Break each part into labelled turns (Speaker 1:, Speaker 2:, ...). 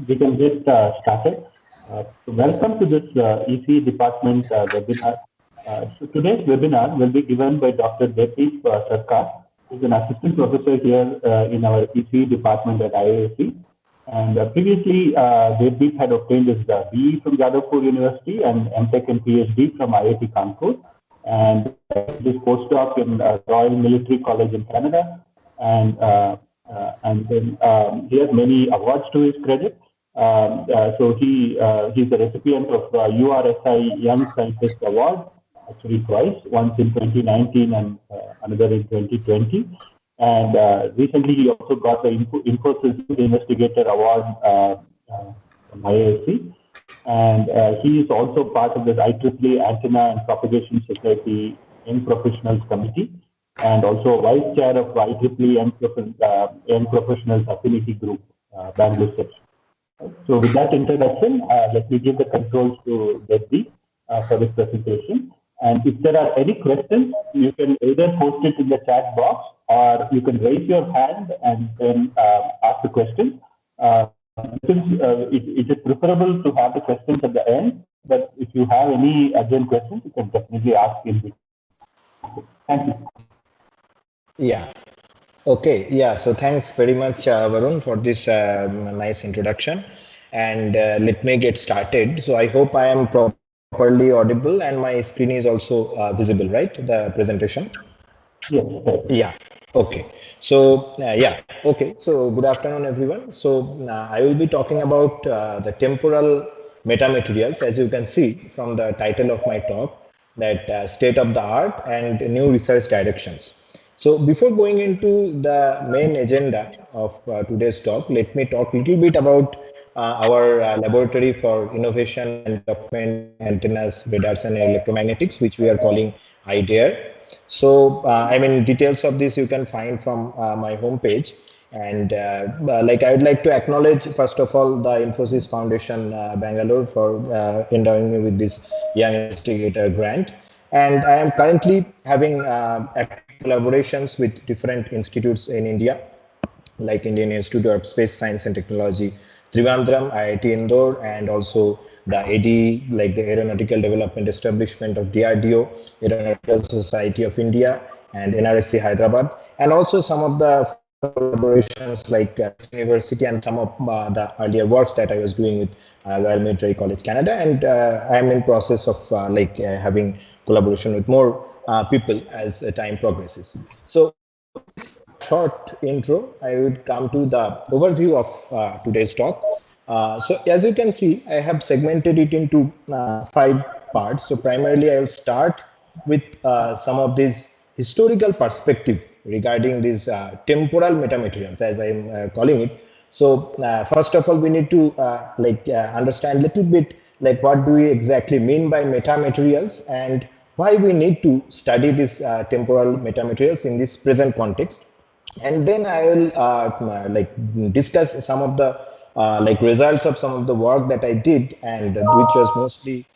Speaker 1: we can get started. Welcome to this EC department webinar. So today's webinar will be given by Dr. Deepesh Sarkar, who is an assistant professor here in our EC department at IISc. And previously, Deepesh had obtained his BE from Jadavpur University and MTech and PhD from IIT Kanpur. And his postdoc in Royal Military College in Canada. And then he has many awards to his credit. So he's the recipient of URSI Young Scientist Award, actually twice, once in 2019 and another in 2020. And recently he also got the Infosys Investigator Award from IISc. And he is also part of this IEEE Antenna and Propagation Society Young Professionals Committee, and also vice chair of IEEE Young Professionals Affinity Group, Bangalore section. So with that introduction, let me give the controls to Deepesh for this presentation. And if there are any questions, you can either post it in the chat box or you can raise your hand and then ask the question. It is preferable to have the questions at the end, but if you have any urgent questions, you can definitely ask in between. Thank you.
Speaker 2: Yeah. Okay. Yeah. So thanks very much, Varun, for this nice introduction. And let me get started. So I hope I am properly audible and my screen is also visible, right? The presentation.
Speaker 1: Yes.
Speaker 2: Yeah. Okay. So yeah. Okay. So good afternoon, everyone. So I will be talking about the temporal metamaterials, as you can see from the title of my talk, that state of the art and new research directions. So before going into the main agenda of today's talk, let me talk a little bit about our laboratory for innovation and development antennas, radars, and electromagnetics, which we are calling IDEAR. So, I mean, details of this you can find from my homepage. And like I would like to acknowledge, first of all, the Infosys Foundation Bangalore for endowing me with this Young Investigator grant. And I am currently having collaborations with different institutes in India, like Indian Institute of Space Science and Technology, Trivandrum, IIT Indore, and also the AD, like the Aeronautical Development Establishment of DRDO, Aeronautical Society of India, and NRSC Hyderabad, and also some of the collaborations like University and some of the earlier works that I was doing with Royal Military College Canada, and I am in process of having collaboration with more people as time progresses. So short intro, I would come to the overview of today's talk. So as you can see, I have segmented it into 5 parts. So primarily I will start with some of these historical perspective regarding these temporal metamaterials, as I am calling it. So first of all, we need to understand a little bit like what do we exactly mean by metamaterials and why we need to study these temporal metamaterials in this present context. And then I will discuss some of the results of some of the work that I did, and which was mostly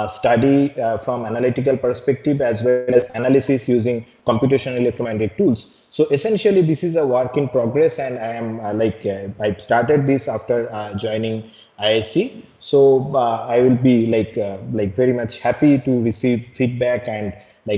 Speaker 2: study from analytical perspective as well as analysis using computational electromagnetic tools. So essentially, this is a work in progress, and I am I started this after joining IISc. So I will be very much happy to receive feedback and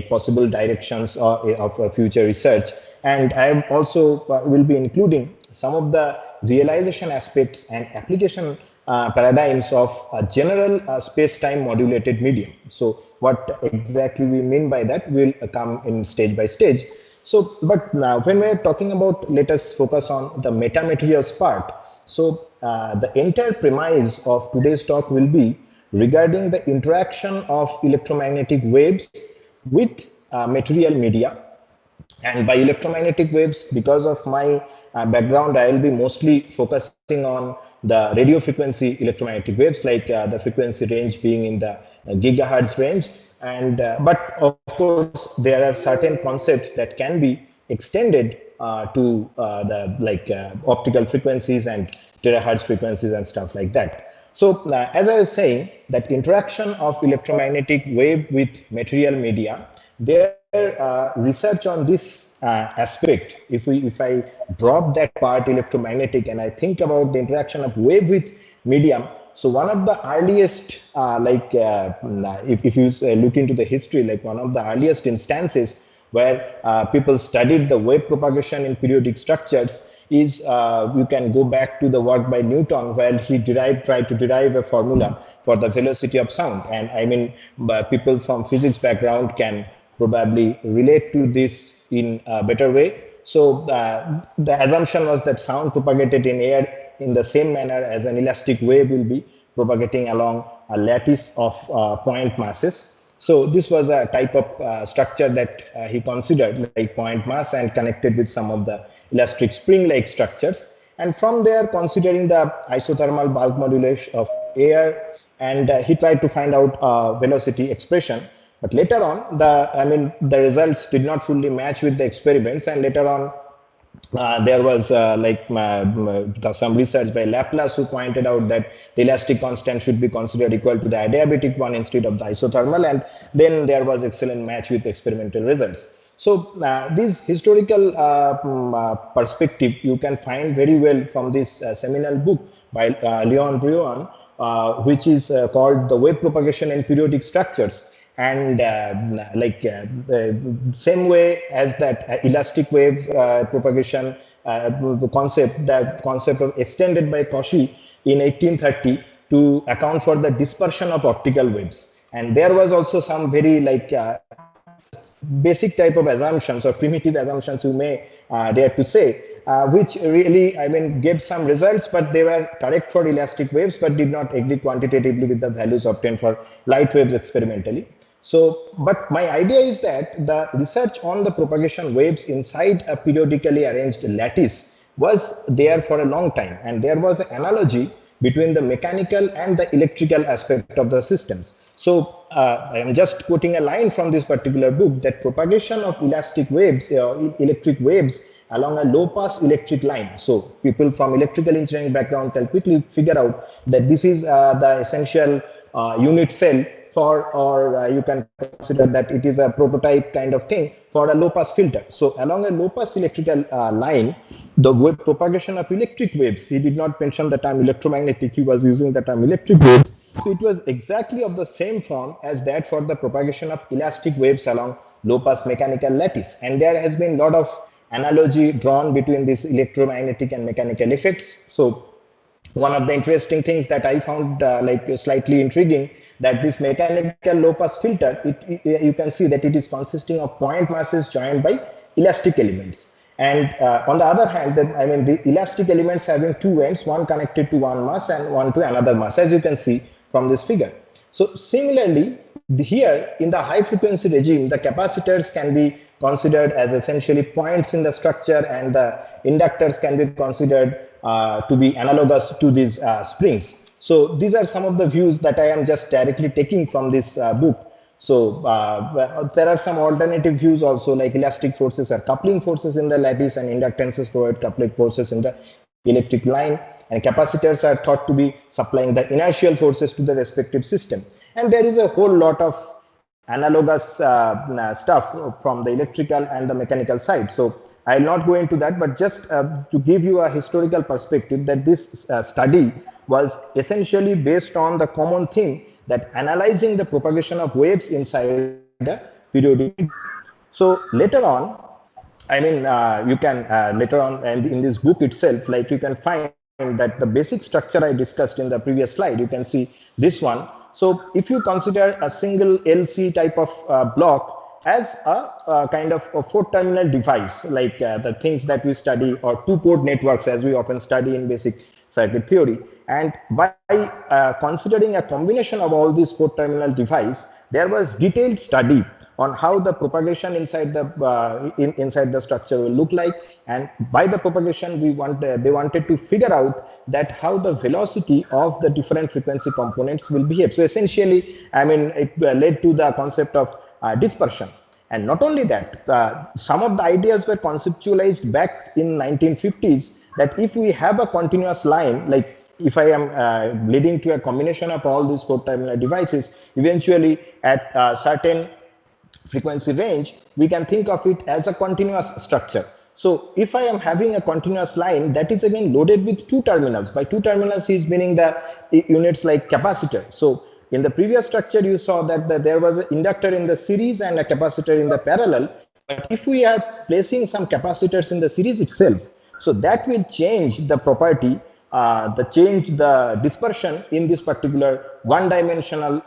Speaker 2: possible directions of future research. And I am also will be including some of the realization aspects and application paradigms of a general space-time modulated medium. So what exactly we mean by that will come in stage by stage. So, but now when we're talking about, let us focus on the metamaterials part. So the entire premise of today's talk will be regarding the interaction of electromagnetic waves with material media. And by electromagnetic waves, because of my background, I will be mostly focusing on the radio frequency electromagnetic waves, like the frequency range being in the gigahertz range. And but of course, there are certain concepts that can be extended to the optical frequencies and terahertz frequencies and stuff like that. So as I was saying, that interaction of electromagnetic wave with material media, there research on this aspect, if I drop that part electromagnetic and I think about the interaction of wave with medium. So one of the earliest, if you look into the history, like one of the earliest instances where people studied the wave propagation in periodic structures is you can go back to the work by Newton, where he tried to derive a formula for the velocity of sound. And I mean, people from physics background can probably relate to this in a better way. So the assumption was that sound propagated in air in the same manner as an elastic wave will be propagating along a lattice of point masses. So this was a type of structure that he considered like point mass and connected with some of the elastic spring-like structures. And from there, considering the isothermal bulk modulation of air, and he tried to find out velocity expression. But later on, the results did not fully match with the experiments, and later on, there was some research by Laplace who pointed out that the elastic constant should be considered equal to the adiabatic one instead of the isothermal, and then there was excellent match with experimental results. So this historical perspective you can find very well from this seminal book by Leon Brouillon, which is called The Wave Propagation in Periodic Structures. And same way as that elastic wave propagation the concept of extended by Cauchy in 1830 to account for the dispersion of optical waves. And there was also some very basic type of assumptions or primitive assumptions you may dare to say, which really, gave some results, but they were correct for elastic waves, but did not agree quantitatively with the values obtained for light waves experimentally. So, but my idea is that the research on the propagation waves inside a periodically arranged lattice was there for a long time, and there was an analogy between the mechanical and the electrical aspect of the systems. So I am just quoting a line from this particular book that propagation of elastic waves, electric waves along a low pass electric line. So people from electrical engineering background can quickly figure out that this is the essential unit cell for, or you can consider that it is a prototype kind of thing for a low pass filter. So along a low pass electrical line, the wave propagation of electric waves, he did not mention the term electromagnetic, he was using the term electric waves. So it was exactly of the same form as that for the propagation of elastic waves along low pass mechanical lattice. And there has been a lot of analogy drawn between these electromagnetic and mechanical effects. So one of the interesting things that I found slightly intriguing, that this mechanical low pass filter, you can see that it is consisting of point masses joined by elastic elements. And on the other hand, the elastic elements having two ends, one connected to one mass and one to another mass, as you can see from this figure. So similarly, here in the high frequency regime, the capacitors can be considered as essentially points in the structure, and the inductors can be considered to be analogous to these springs. So these are some of the views that I am just directly taking from this book. So there are some alternative views also, like elastic forces are coupling forces in the lattice, and inductances provide coupling forces in the electric line, and capacitors are thought to be supplying the inertial forces to the respective system. And there is a whole lot of analogous stuff from the electrical and the mechanical side. So I will not go into that, but just to give you a historical perspective, that this study was essentially based on the common thing that analyzing the propagation of waves inside the periodic. So later on, you can later on, and in this book itself, like you can find that the basic structure I discussed in the previous slide, you can see this one. So if you consider a single LC type of block as a kind of a 4-terminal device, like the things that we study, or 2-port networks as we often study in basic circuit theory. And by considering a combination of all these 4-terminal device, there was detailed study on how the propagation inside the inside the structure will look like. And by the propagation, they wanted to figure out that how the velocity of the different frequency components will behave. So essentially, it led to the concept of dispersion. And not only that, some of the ideas were conceptualized back in 1950s, that if we have a continuous line, like if I am leading to a combination of all these 4-terminal devices, eventually at a certain frequency range, we can think of it as a continuous structure. So if I am having a continuous line, that is again loaded with two terminals. By two terminals is meaning the units like capacitor. So in the previous structure, you saw that there was an inductor in the series and a capacitor in the parallel. But if we are placing some capacitors in the series itself, so that will change the property, the dispersion in this particular one-dimensional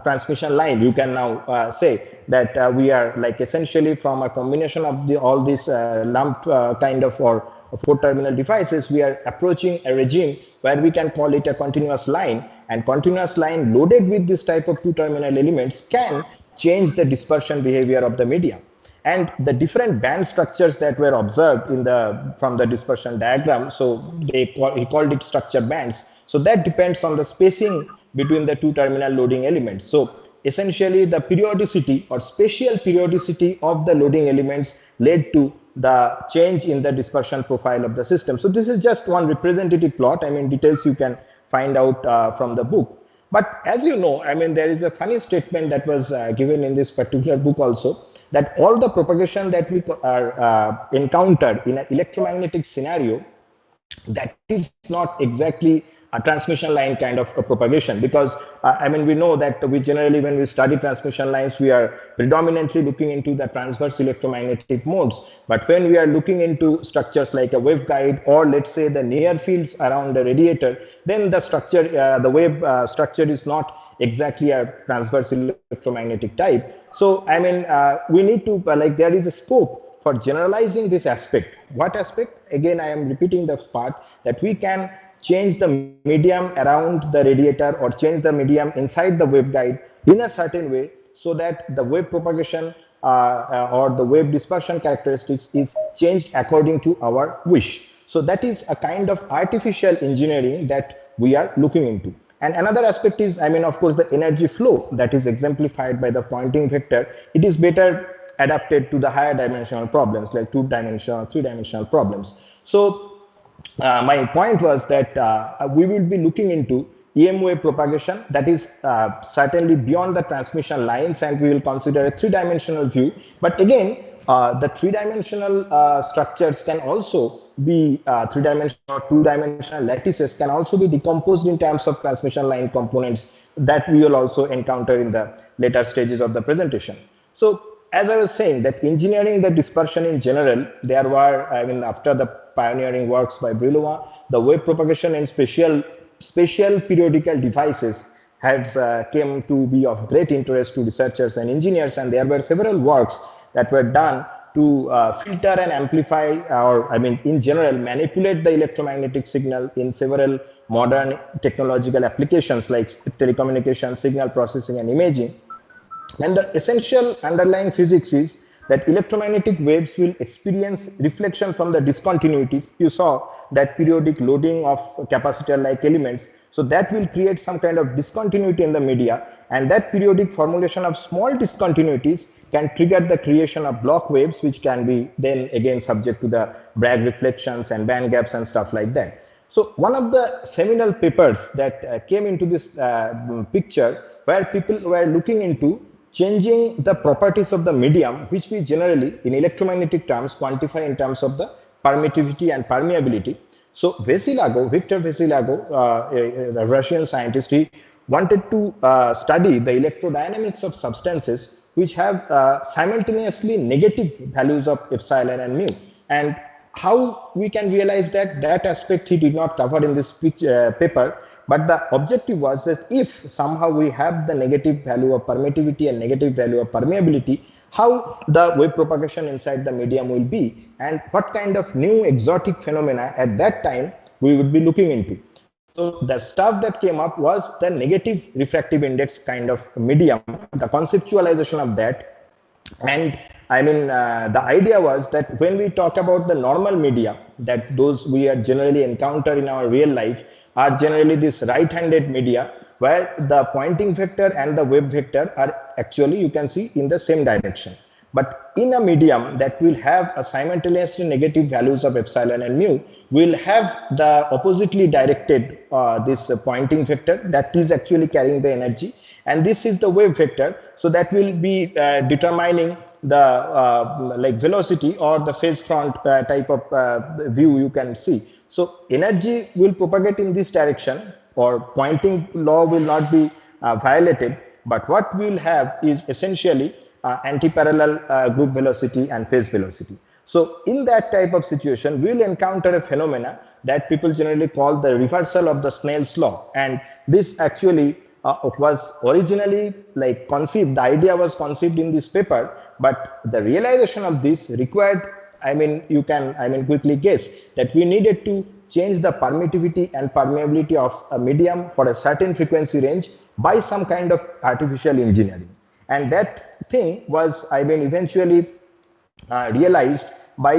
Speaker 2: transmission line. You can now say that we are like essentially from a combination of all these lumped kind of or four-terminal devices, we are approaching a regime where we can call it a continuous line, and continuous line loaded with this type of two-terminal elements can change the dispersion behavior of the media. And the different band structures that were observed from the dispersion diagram, so he called it structure bands. So that depends on the spacing between the two terminal loading elements. So essentially the periodicity or spatial periodicity of the loading elements led to the change in the dispersion profile of the system. So this is just one representative plot. I mean, details you can find out from the book. But as you know, I mean, there is a funny statement that was given in this particular book also, that all the propagation that we are encountered in an electromagnetic scenario, that is not exactly a transmission line kind of a propagation, because I mean, we know that we generally, when we study transmission lines, we are predominantly looking into the transverse electromagnetic modes. But when we are looking into structures like a waveguide, or let's say the near fields around the radiator, then the structure, the wave structure is not exactly a transverse electromagnetic type. So I mean, we need to like, there is a scope for generalizing this aspect. What aspect? Again, I am repeating the part that we can change the medium around the radiator or change the medium inside the waveguide in a certain way, so that the wave propagation or the wave dispersion characteristics is changed according to our wish. So that is a kind of artificial engineering that we are looking into. And another aspect is, I mean, of course, the energy flow that is exemplified by the Poynting vector. It is better adapted to the higher dimensional problems like two-dimensional, three-dimensional problems. So my point was that we will be looking into EM wave propagation that is certainly beyond the transmission lines, and we will consider a three-dimensional view. But again, the three-dimensional structures can also be three-dimensional or two-dimensional lattices can also be decomposed in terms of transmission line components that we will also encounter in the later stages of the presentation. So as I was saying, that engineering the dispersion in general, there were, I mean, after the pioneering works by Brillouin, the wave propagation and spatial periodical devices has came to be of great interest to researchers and engineers, and there were several works that were done to filter and amplify, or I mean, in general, manipulate the electromagnetic signal in several modern technological applications like telecommunication, signal processing, and imaging. And the essential underlying physics is that electromagnetic waves will experience reflection from the discontinuities. You saw that periodic loading of capacitor-like elements. So that will create some kind of discontinuity in the media, and that periodic formulation of small discontinuities can trigger the creation of Bloch waves, which can be then again subject to the Bragg reflections and band gaps and stuff like that. So one of the seminal papers that came into this picture, where people were looking into changing the properties of the medium, which we generally in electromagnetic terms quantify in terms of the permittivity and permeability. So Victor Vasilago, the Russian scientist, he wanted to study the electrodynamics of substances which have simultaneously negative values of epsilon and mu. And how we can realize that aspect he did not cover in this paper. But the objective was that if somehow we have the negative value of permittivity and negative value of permeability, how the wave propagation inside the medium will be, and what kind of new exotic phenomena at that time we would be looking into. So the stuff that came up was the negative refractive index kind of medium, the conceptualization of that. And I mean, the idea was that when we talk about the normal media, that those we are generally encounter in our real life, are generally this right-handed media, where the Poynting vector and the wave vector are actually, you can see, in the same direction. But in a medium that will have a simultaneously negative values of epsilon and mu, will have the oppositely directed this Poynting vector that is actually carrying the energy, and this is the wave vector. So that will be determining the like velocity or the phase front type of view you can see. So energy will propagate in this direction, or Poynting law will not be violated, but what we will have is essentially anti-parallel group velocity and phase velocity. So in that type of situation, we will encounter a phenomena that people generally call the reversal of the Snell's law. And this actually was originally like conceived, the idea was conceived in this paper, but the realization of this required, I mean, you can, I mean, quickly guess that we needed to change the permittivity and permeability of a medium for a certain frequency range by some kind of artificial engineering. And that thing was, I mean, eventually realized by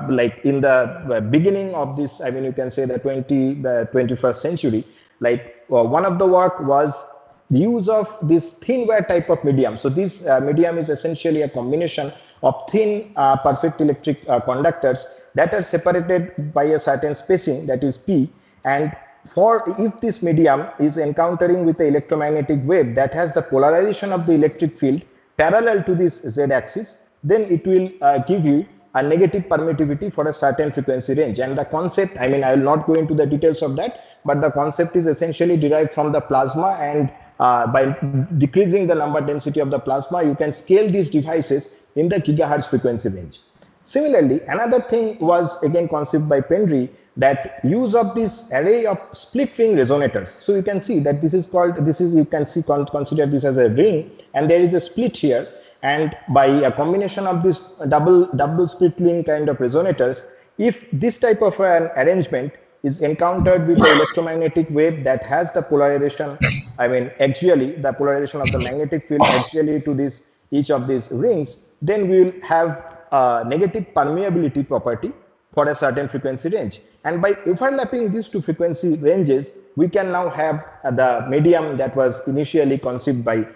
Speaker 2: like in the beginning of this, I mean, you can say the 21st century, like one of the work was the use of this thin wire type of medium. So this medium is essentially a combination of thin perfect electric conductors that are separated by a certain spacing, that is P. And for if this medium is encountering with the electromagnetic wave that has the polarization of the electric field parallel to this z-axis, then it will give you a negative permittivity for a certain frequency range. And the concept, I mean, I will not go into the details of that, but the concept is essentially derived from the plasma, and by decreasing the number density of the plasma, you can scale these devices in the gigahertz frequency range. Similarly, another thing was again conceived by Pendry, that use of this array of split ring resonators. So you can see that this is called, this is, you can see, consider this as a ring, and there is a split here. And by a combination of this double split ring kind of resonators, if this type of an arrangement is encountered with the electromagnetic wave that has the polarization, I mean, axially, the polarization of the magnetic field axially to this, each of these rings, then we will have a negative permeability property for a certain frequency range. And by overlapping these two frequency ranges, we can now have the medium that was initially conceived by,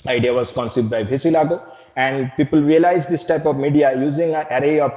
Speaker 2: idea was conceived by Vesilago, and people realized this type of media using an array of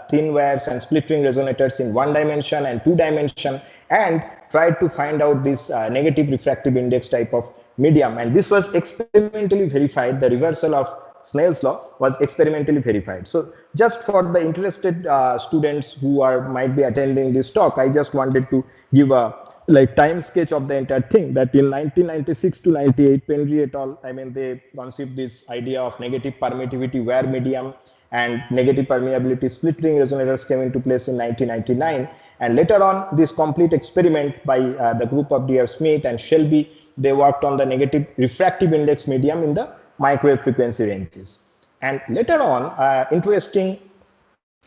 Speaker 2: thin wires and split ring resonators in 1 dimension and 2 dimension, and tried to find out this negative refractive index type of medium. And this was experimentally verified. The reversal of Snell's law was experimentally verified. So just for the interested students who might be attending this talk, I just wanted to give a like time sketch of the entire thing, that in 1996 to 98, Pendry et al., I mean, they conceived this idea of negative permittivity wire medium and negative permeability split ring resonators came into place in 1999. And later on, this complete experiment by the group of D.R. Smith and Shelby, they worked on the negative refractive index medium in the microwave frequency ranges. And later on, interesting,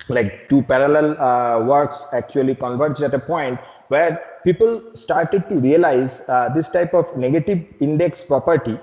Speaker 2: like two parallel works actually converged at a point where people started to realize this type of negative index property,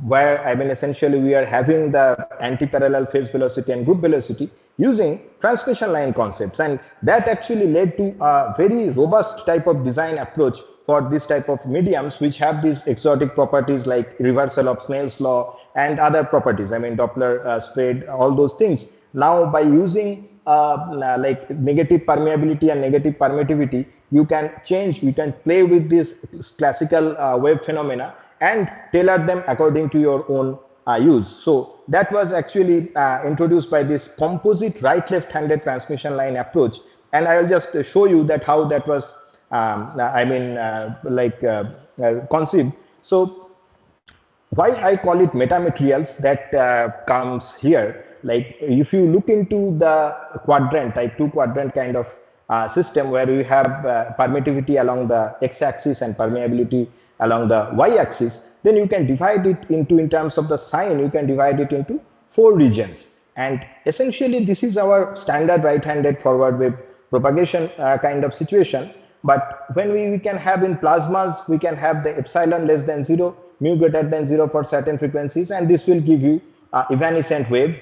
Speaker 2: where I mean essentially we are having the anti-parallel phase velocity and group velocity using transmission line concepts, and that actually led to a very robust type of design approach for this type of mediums which have these exotic properties like reversal of Snell's law and other properties, I mean Doppler spread, all those things. Now by using like negative permeability and negative permittivity, you can change, you can play with this classical wave phenomena and tailor them according to your own use. So that was actually introduced by this composite right left handed transmission line approach, and I will just show you that how that was conceived. So why I call it metamaterials, that comes here. Like if you look into the quadrant, type 2 quadrant kind of system where you have permittivity along the x-axis and permeability along the y-axis, then you can divide it into, in terms of the sign, you can divide it into 4 regions. And essentially this is our standard right-handed forward wave propagation kind of situation. But when we can have in plasmas, we can have the epsilon less than 0, mu greater than 0 for certain frequencies, and this will give you evanescent wave.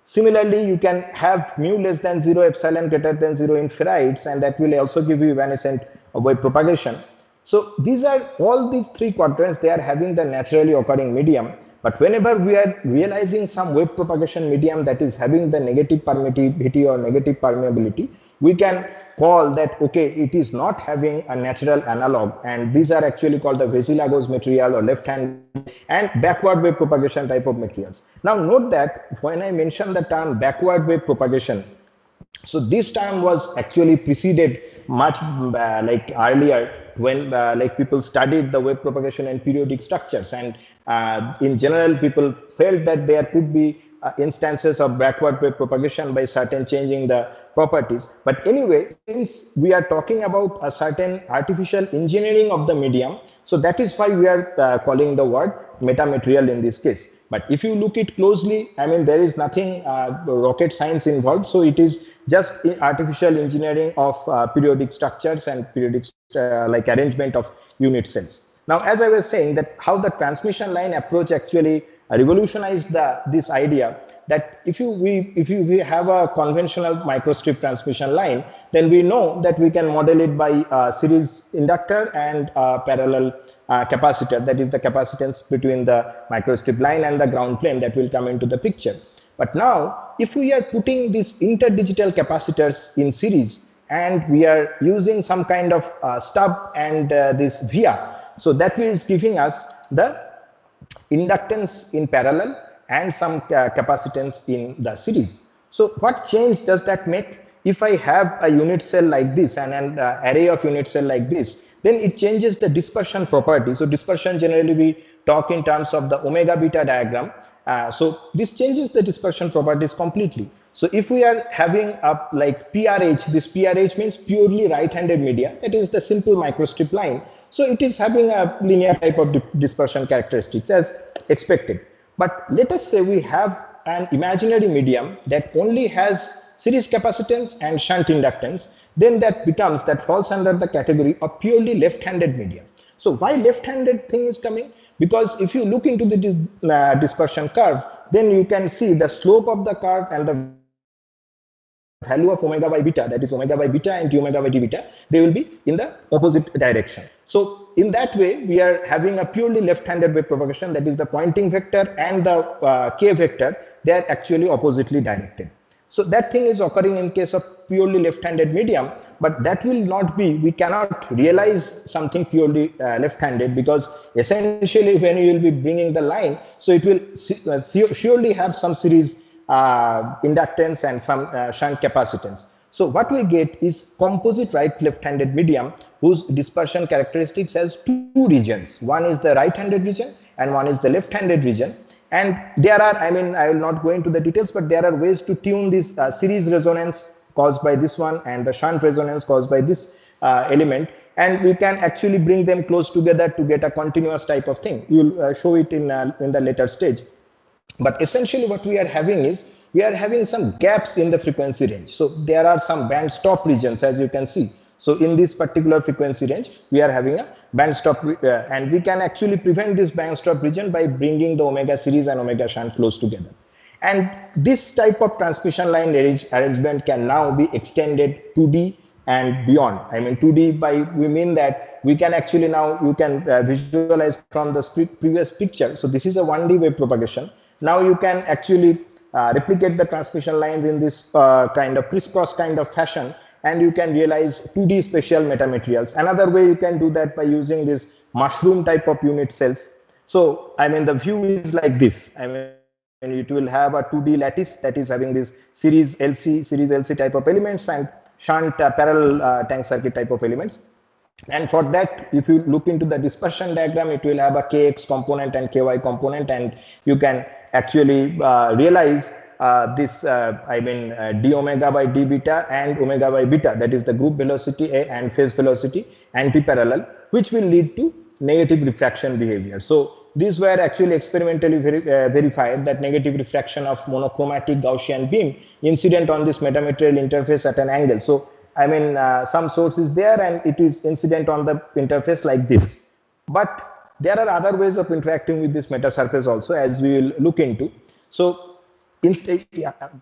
Speaker 2: Similarly, you can have mu less than 0, epsilon greater than 0 in ferrites, and that will also give you evanescent wave propagation. So these are all these 3 quadrants, they are having the naturally occurring medium. But whenever we are realizing some wave propagation medium that is having the negative permittivity or negative permeability, we can call that, okay, it is not having a natural analog, and these are actually called the Villagos material or left-hand and backward wave propagation type of materials. Now note that when I mention the term backward wave propagation, so this term was actually preceded much like earlier, when like people studied the wave propagation and periodic structures, and in general people felt that there could be instances of backward wave propagation by certain changing the properties. But anyway, since we are talking about a certain artificial engineering of the medium, so that is why we are calling the word metamaterial in this case. But if you look it closely, I mean, there is nothing rocket science involved. So it is just artificial engineering of periodic structures and periodic like arrangement of unit cells. Now, as I was saying, that how the transmission line approach actually revolutionized this idea that if we have a conventional microstrip transmission line, then we know that we can model it by a series inductor and a parallel capacitor, that is the capacitance between the microstrip line and the ground plane that will come into the picture. But now, if we are putting these interdigital capacitors in series and we are using some kind of stub and this via, so that is giving us the inductance in parallel and some capacitance in the series. So what change does that make? If I have a unit cell like this and an array of unit cell like this, then it changes the dispersion property. So dispersion, generally we talk in terms of the omega beta diagram. So this changes the dispersion properties completely. So if we are having a like PRH, this PRH means purely right-handed media, that is the simple microstrip line. So it is having a linear type of dispersion characteristics as expected. But let us say we have an imaginary medium that only has series capacitance and shunt inductance, then that falls under the category of purely left-handed medium. So why left-handed thing is coming? Because if you look into the dispersion curve, then you can see the slope of the curve and the value of omega by beta, that is omega by beta and d omega by d beta, they will be in the opposite direction. So in that way, we are having a purely left-handed wave propagation, that is the Poynting vector and the k vector, they are actually oppositely directed. So that thing is occurring in case of purely left-handed medium, but that will not be, we cannot realize something purely left-handed, because essentially when you will be bringing the line, so it will surely have some series inductance and some shunt capacitance. So what we get is composite right left-handed medium whose dispersion characteristics has two regions. One is the right-handed region and one is the left-handed region. And there are, I mean, I will not go into the details, but there are ways to tune this series resonance caused by this one and the shunt resonance caused by this element. And we can actually bring them close together to get a continuous type of thing. We will show it in the later stage. But essentially what we are having is, we are having some gaps in the frequency range. So there are some band stop regions, as you can see. So in this particular frequency range, we are having a band stop, and we can actually prevent this band stop region by bringing the omega series and omega shunt close together. And this type of transmission line arrangement can now be extended 2D and beyond. I mean 2D by, we mean that we can actually now, you can visualize from the previous picture. So this is a 1D wave propagation. Now you can actually replicate the transmission lines in this kind of crisscross kind of fashion, and you can realize 2D spatial metamaterials. Another way you can do that by using this mushroom type of unit cells. So I mean the view is like this. I mean it will have a 2D lattice that is having this series LC type of elements and shunt parallel tank circuit type of elements. And for that, if you look into the dispersion diagram, it will have a kx component and ky component, and you can actually realize this d omega by d beta and omega by beta, that is the group velocity A and phase velocity anti-parallel, which will lead to negative refraction behavior. So these were actually experimentally verified, that negative refraction of monochromatic Gaussian beam incident on this metamaterial interface at an angle. So I mean some source is there and it is incident on the interface like this. But there are other ways of interacting with this meta surface also, as we will look into. So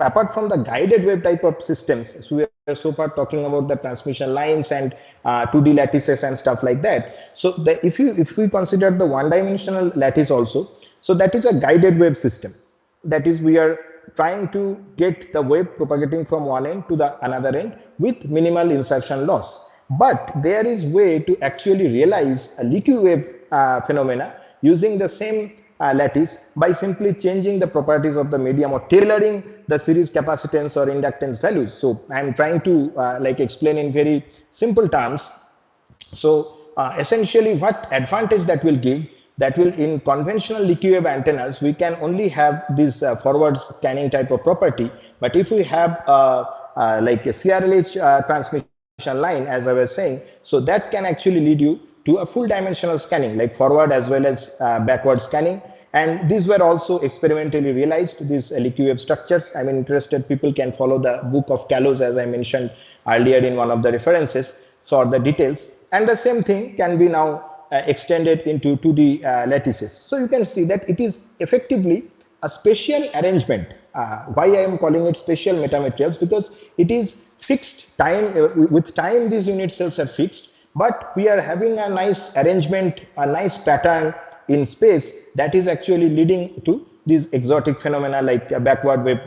Speaker 2: apart from the guided wave type of systems, so we are so far talking about the transmission lines and 2D lattices and stuff like that. So if we consider the one-dimensional lattice also, so that is a guided wave system. That is, we are trying to get the wave propagating from one end to the another end with minimal insertion loss. But there is way to actually realize a leaky wave phenomena using the same lattice by simply changing the properties of the medium or tailoring the series capacitance or inductance values. So I am trying to like explain in very simple terms. So essentially what advantage that will give, that will in conventional leaky wave antennas, we can only have this forward scanning type of property. But if we have like a CRLH transmission line, as I was saying, so that can actually lead you to a full dimensional scanning, like forward as well as backward scanning. And these were also experimentally realized, these leaky wave structures. I mean, interested people can follow the book of Kalos, as I mentioned earlier in one of the references, for the details. And the same thing can be now extended into 2D lattices. So you can see that it is effectively a spatial arrangement. Why I am calling it spatial metamaterials? Because it is fixed time. With time, these unit cells are fixed, but we are having a nice arrangement, a nice pattern in space that is actually leading to these exotic phenomena like backward wave,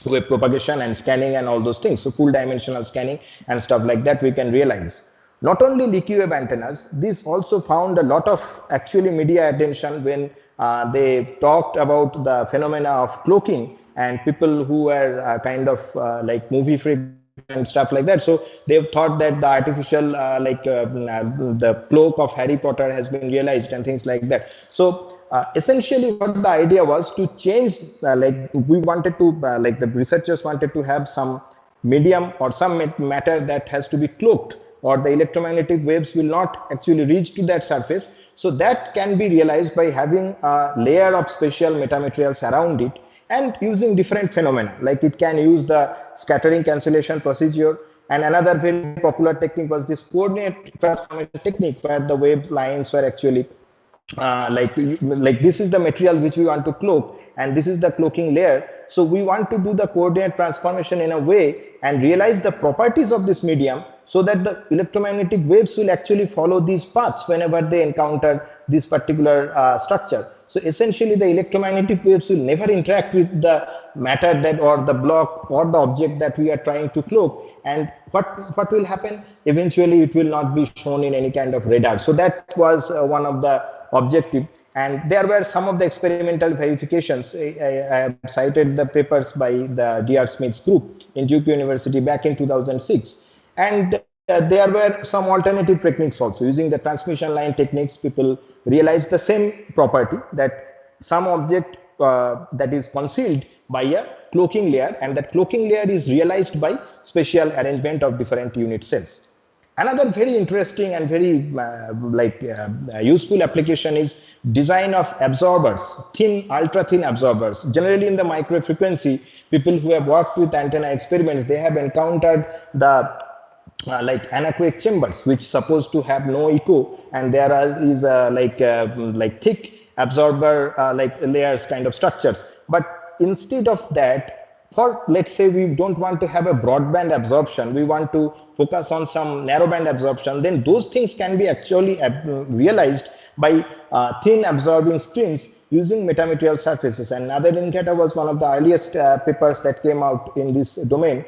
Speaker 2: wave propagation and scanning and all those things. So full dimensional scanning and stuff like that we can realize. Not only leaky wave antennas, this also found a lot of actually media attention when they talked about the phenomena of cloaking, and people who were kind of like movie freaks and stuff like that. So they've thought that the artificial the cloak of Harry Potter has been realized and things like that. So essentially what the idea was to change, like we wanted to, like the researchers wanted to have some medium or some matter that has to be cloaked, or the electromagnetic waves will not actually reach to that surface. So that can be realized by having a layer of spatial metamaterials around it and using different phenomena. Like it can use the scattering cancellation procedure, and another very popular technique was this coordinate transformation technique, where the wave lines were actually like this is the material which we want to cloak, and this is the cloaking layer. So we want to do the coordinate transformation in a way and realize the properties of this medium, so that the electromagnetic waves will actually follow these paths whenever they encounter this particular structure. So essentially the electromagnetic waves will never interact with the matter that, or the block or the object that we are trying to cloak. And what will happen? Eventually it will not be shown in any kind of radar. So that was one of the objective. And there were some of the experimental verifications. I have cited the papers by the D.R. Smith's group in Duke University back in 2006. And there were some alternative techniques also. Using the transmission line techniques, people realized the same property, that some object that is concealed by a cloaking layer, and that cloaking layer is realized by spatial arrangement of different unit cells. Another very interesting and very useful application is design of absorbers, thin, ultra thin absorbers. Generally in the microwave frequency, people who have worked with antenna experiments, they have encountered the like anechoic chambers, which supposed to have no echo, and there is like thick absorber like layers kind of structures. But instead of that, for let's say we don't want to have a broadband absorption, we want to focus on some narrowband absorption, then those things can be actually realized by thin absorbing screens using metamaterial surfaces. And Nader Inkata was one of the earliest papers that came out in this domain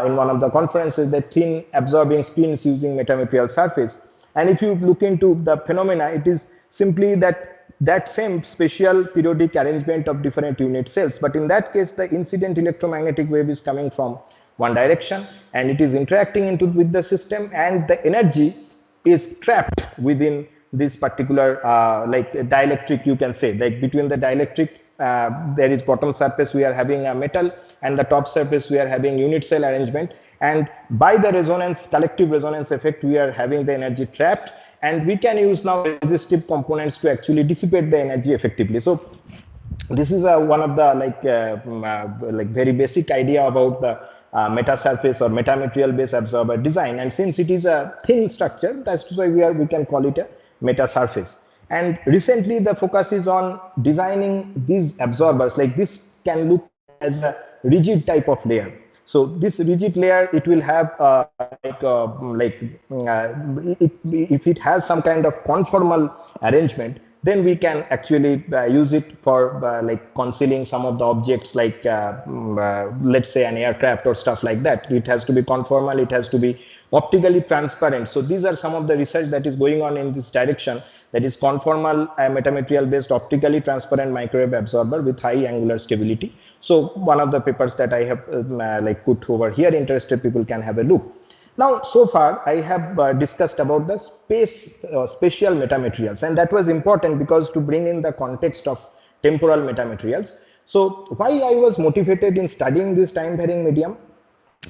Speaker 2: in one of the conferences, that thin absorbing screens using metamaterial surface. And if you look into the phenomena, it is simply that same spatial periodic arrangement of different unit cells. But in that case, the incident electromagnetic wave is coming from one direction, and it is interacting with the system, and the energy is trapped within this particular like dielectric, you can say, like between the dielectric, there is bottom surface we are having a metal, and the top surface we are having unit cell arrangement, and by the resonance, collective resonance effect, we are having the energy trapped, and we can use now resistive components to actually dissipate the energy effectively. So this is one of the like very basic idea about the meta surface or metamaterial based absorber design. And since it is a thin structure, that's why we can call it a meta surface. And recently the focus is on designing these absorbers. Like this can look as a rigid type of layer. So this rigid layer, it will have if it has some kind of conformal arrangement, then we can actually use it for like concealing some of the objects, like let's say an aircraft or stuff like that. It has to be conformal, it has to be optically transparent. So these are some of the research that is going on in this direction, that is conformal metamaterial based optically transparent microwave absorber with high angular stability. So one of the papers that I have like put over here, interested people can have a look. Now, so far I have discussed about the spatial metamaterials, and that was important because to bring in the context of temporal metamaterials. So why I was motivated in studying this time varying medium?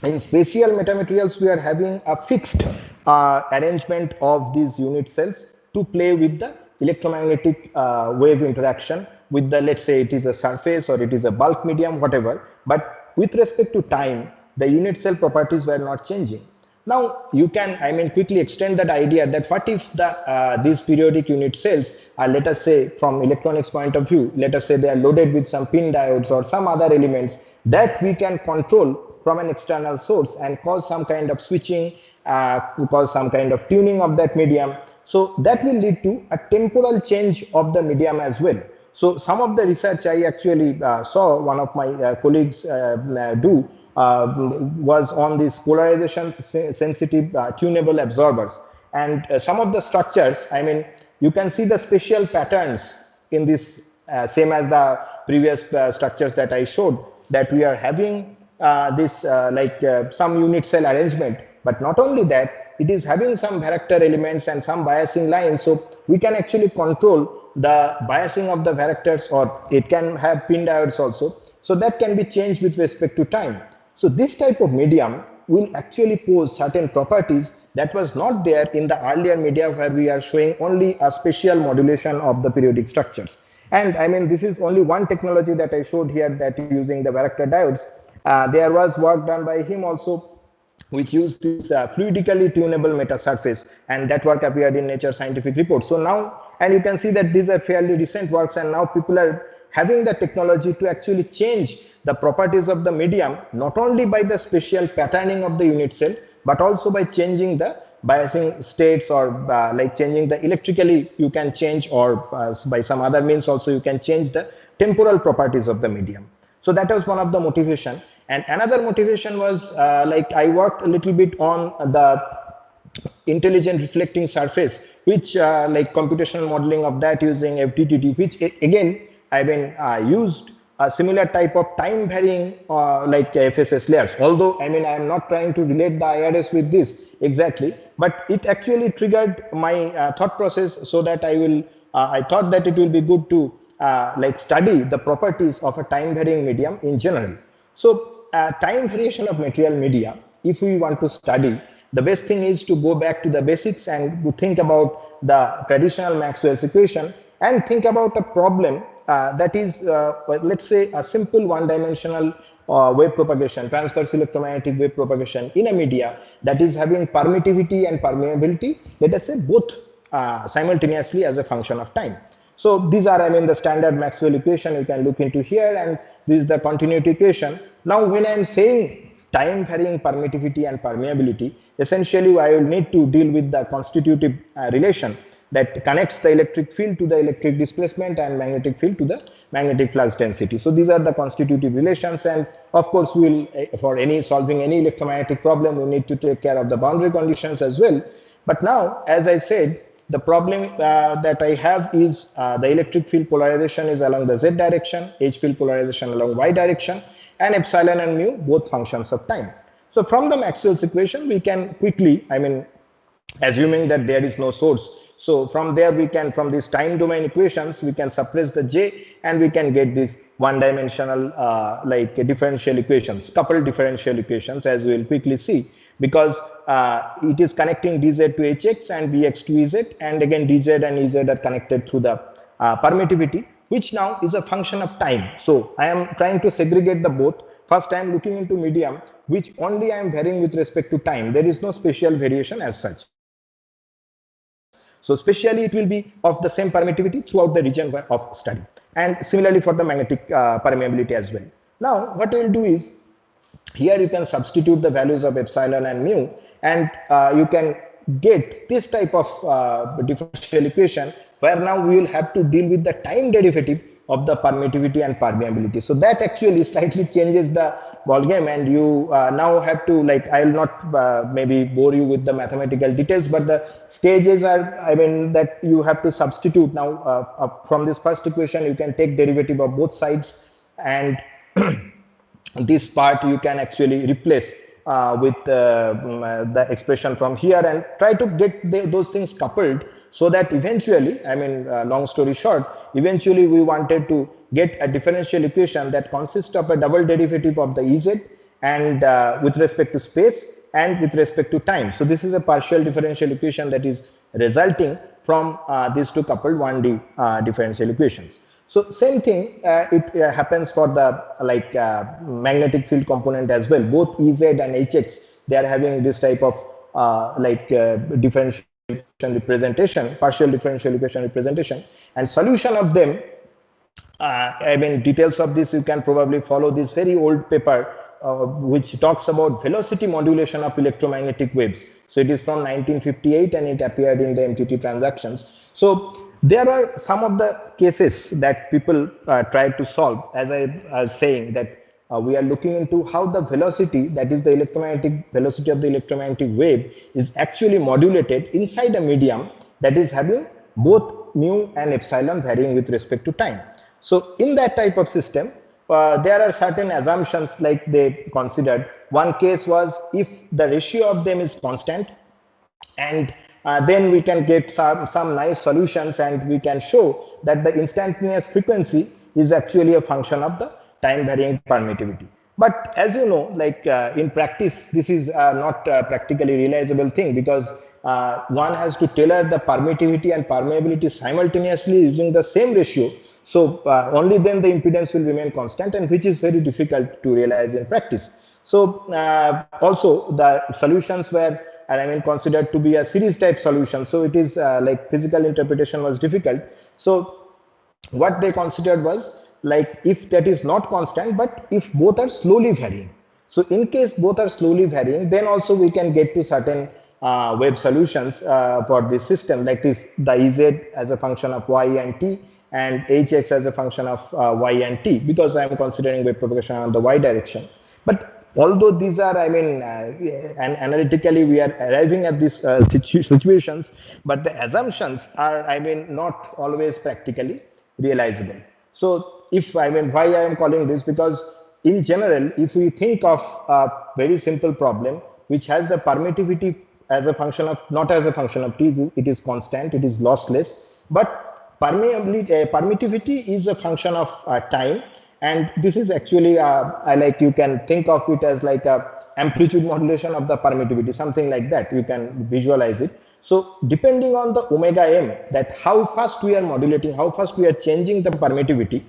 Speaker 2: In spatial metamaterials, we are having a fixed arrangement of these unit cells to play with the electromagnetic wave interaction with the, let's say it is a surface or it is a bulk medium, whatever. But with respect to time, the unit cell properties were not changing. Now you can, I mean, quickly extend that idea that what if the these periodic unit cells are, let us say from electronics point of view, let us say they are loaded with some pin diodes or some other elements that we can control from an external source and cause some kind of switching, cause some kind of tuning of that medium. So that will lead to a temporal change of the medium as well. So some of the research I actually saw one of my colleagues do was on these polarization sensitive tunable absorbers, and some of the structures, I mean, you can see the spatial patterns in this same as the previous structures that I showed, that we are having this some unit cell arrangement, but not only that, it is having some varactor elements and some biasing lines. So we can actually control the biasing of the varactors, or it can have pin diodes also. So that can be changed with respect to time. So this type of medium will actually pose certain properties that was not there in the earlier media, where we are showing only a spatial modulation of the periodic structures. And I mean, this is only one technology that I showed here, that using the varactor diodes. There was work done by him also, which used this fluidically tunable metasurface, and that work appeared in Nature Scientific Reports. So now, and you can see that these are fairly recent works, and now people are having the technology to actually change the properties of the medium, not only by the spatial patterning of the unit cell, but also by changing the biasing states, or like changing the electrically you can change, or by some other means also you can change the temporal properties of the medium. So that was one of the motivation. And another motivation was like I worked a little bit on the intelligent reflecting surface, which like computational modeling of that using FDTD, which again I mean used a similar type of time varying like FSS layers. Although I mean I am not trying to relate the IRS with this exactly, but it actually triggered my thought process, so that I thought that it will be good to like study the properties of a time varying medium in general. So time variation of material media, if we want to study, the best thing is to go back to the basics and to think about the traditional Maxwell's equation, and think about a problem that is, let's say, a simple one-dimensional wave propagation, transverse electromagnetic wave propagation in a media that is having permittivity and permeability, let us say both simultaneously as a function of time. So these are, I mean, the standard Maxwell equation you can look into here, and this is the continuity equation. Now, when I am saying time varying permittivity and permeability, essentially I will need to deal with the constitutive relation that connects the electric field to the electric displacement and magnetic field to the magnetic flux density. So these are the constitutive relations, and of course we will, for any solving any electromagnetic problem, we need to take care of the boundary conditions as well. But now, as I said, the problem that I have is the electric field polarization is along the z direction, H field polarization along y direction, and epsilon and mu both functions of time. So from the Maxwell's equation, we can quickly, I mean, assuming that there is no source, so from there we can, from these time domain equations, we can suppress the J, and we can get these one-dimensional like differential equations, coupled differential equations, as we will quickly see, because it is connecting dz to hx and bx to ez, and again dz and ez are connected through the permittivity, which now is a function of time. So I am trying to segregate the both. First, I am looking into medium which only I am varying with respect to time. There is no spatial variation as such. So spatially it will be of the same permittivity throughout the region of study, and similarly for the magnetic permeability as well. Now what we will do is, here you can substitute the values of epsilon and mu, and you can get this type of differential equation, where now we will have to deal with the time derivative of the permittivity and permeability. So that actually slightly changes the ball game, and you now have to, like, I will not maybe bore you with the mathematical details, but the stages are, I mean, that you have to substitute now from this first equation. You can take derivative of both sides, and this part you can actually replace with the expression from here, and try to get those things coupled, so that eventually, I mean, long story short, eventually we wanted to get a differential equation that consists of a double derivative of the Ez, and with respect to space and with respect to time. So this is a partial differential equation that is resulting from these two coupled 1D differential equations. So same thing, it happens for the magnetic field component as well. Both Ez and Hx, they are having this type of differential representation, partial differential equation representation, and solution of them. I mean, details of this you can probably follow this very old paper which talks about velocity modulation of electromagnetic waves. So it is from 1958 and it appeared in the MTT Transactions. So there are some of the cases that people try to solve, as I was saying, that we are looking into how the velocity, that is the electromagnetic velocity of the electromagnetic wave, is actually modulated inside a medium that is having both mu and epsilon varying with respect to time. So in that type of system, there are certain assumptions like they considered. One case was if the ratio of them is constant, and then we can get some nice solutions, and we can show that the instantaneous frequency is actually a function of the time varying permittivity. But as you know, like in practice, this is not a practically realizable thing, because one has to tailor the permittivity and permeability simultaneously using the same ratio. So only then the impedance will remain constant, and which is very difficult to realize in practice. So also the solutions were, and I mean, considered to be a series type solution. So it is like physical interpretation was difficult. So what they considered was, like, if that is not constant, but if both are slowly varying. So in case both are slowly varying, then also we can get to certain wave solutions for this system, like this, the Ez as a function of y and t, and Hx as a function of y and t, because I am considering wave propagation on the y direction. But although these are, I mean, and analytically we are arriving at these situations, but the assumptions are, I mean, not always practically realizable. So if, I mean, why I am calling this, because in general, if we think of a very simple problem which has the permittivity as a function of, not as a function of t, it is constant, it is lossless, but permittivity is a function of time. And this is actually, you can think of it as like a amplitude modulation of the permittivity, something like that. You can visualize it. So depending on the omega m, that how fast we are modulating, how fast we are changing the permittivity,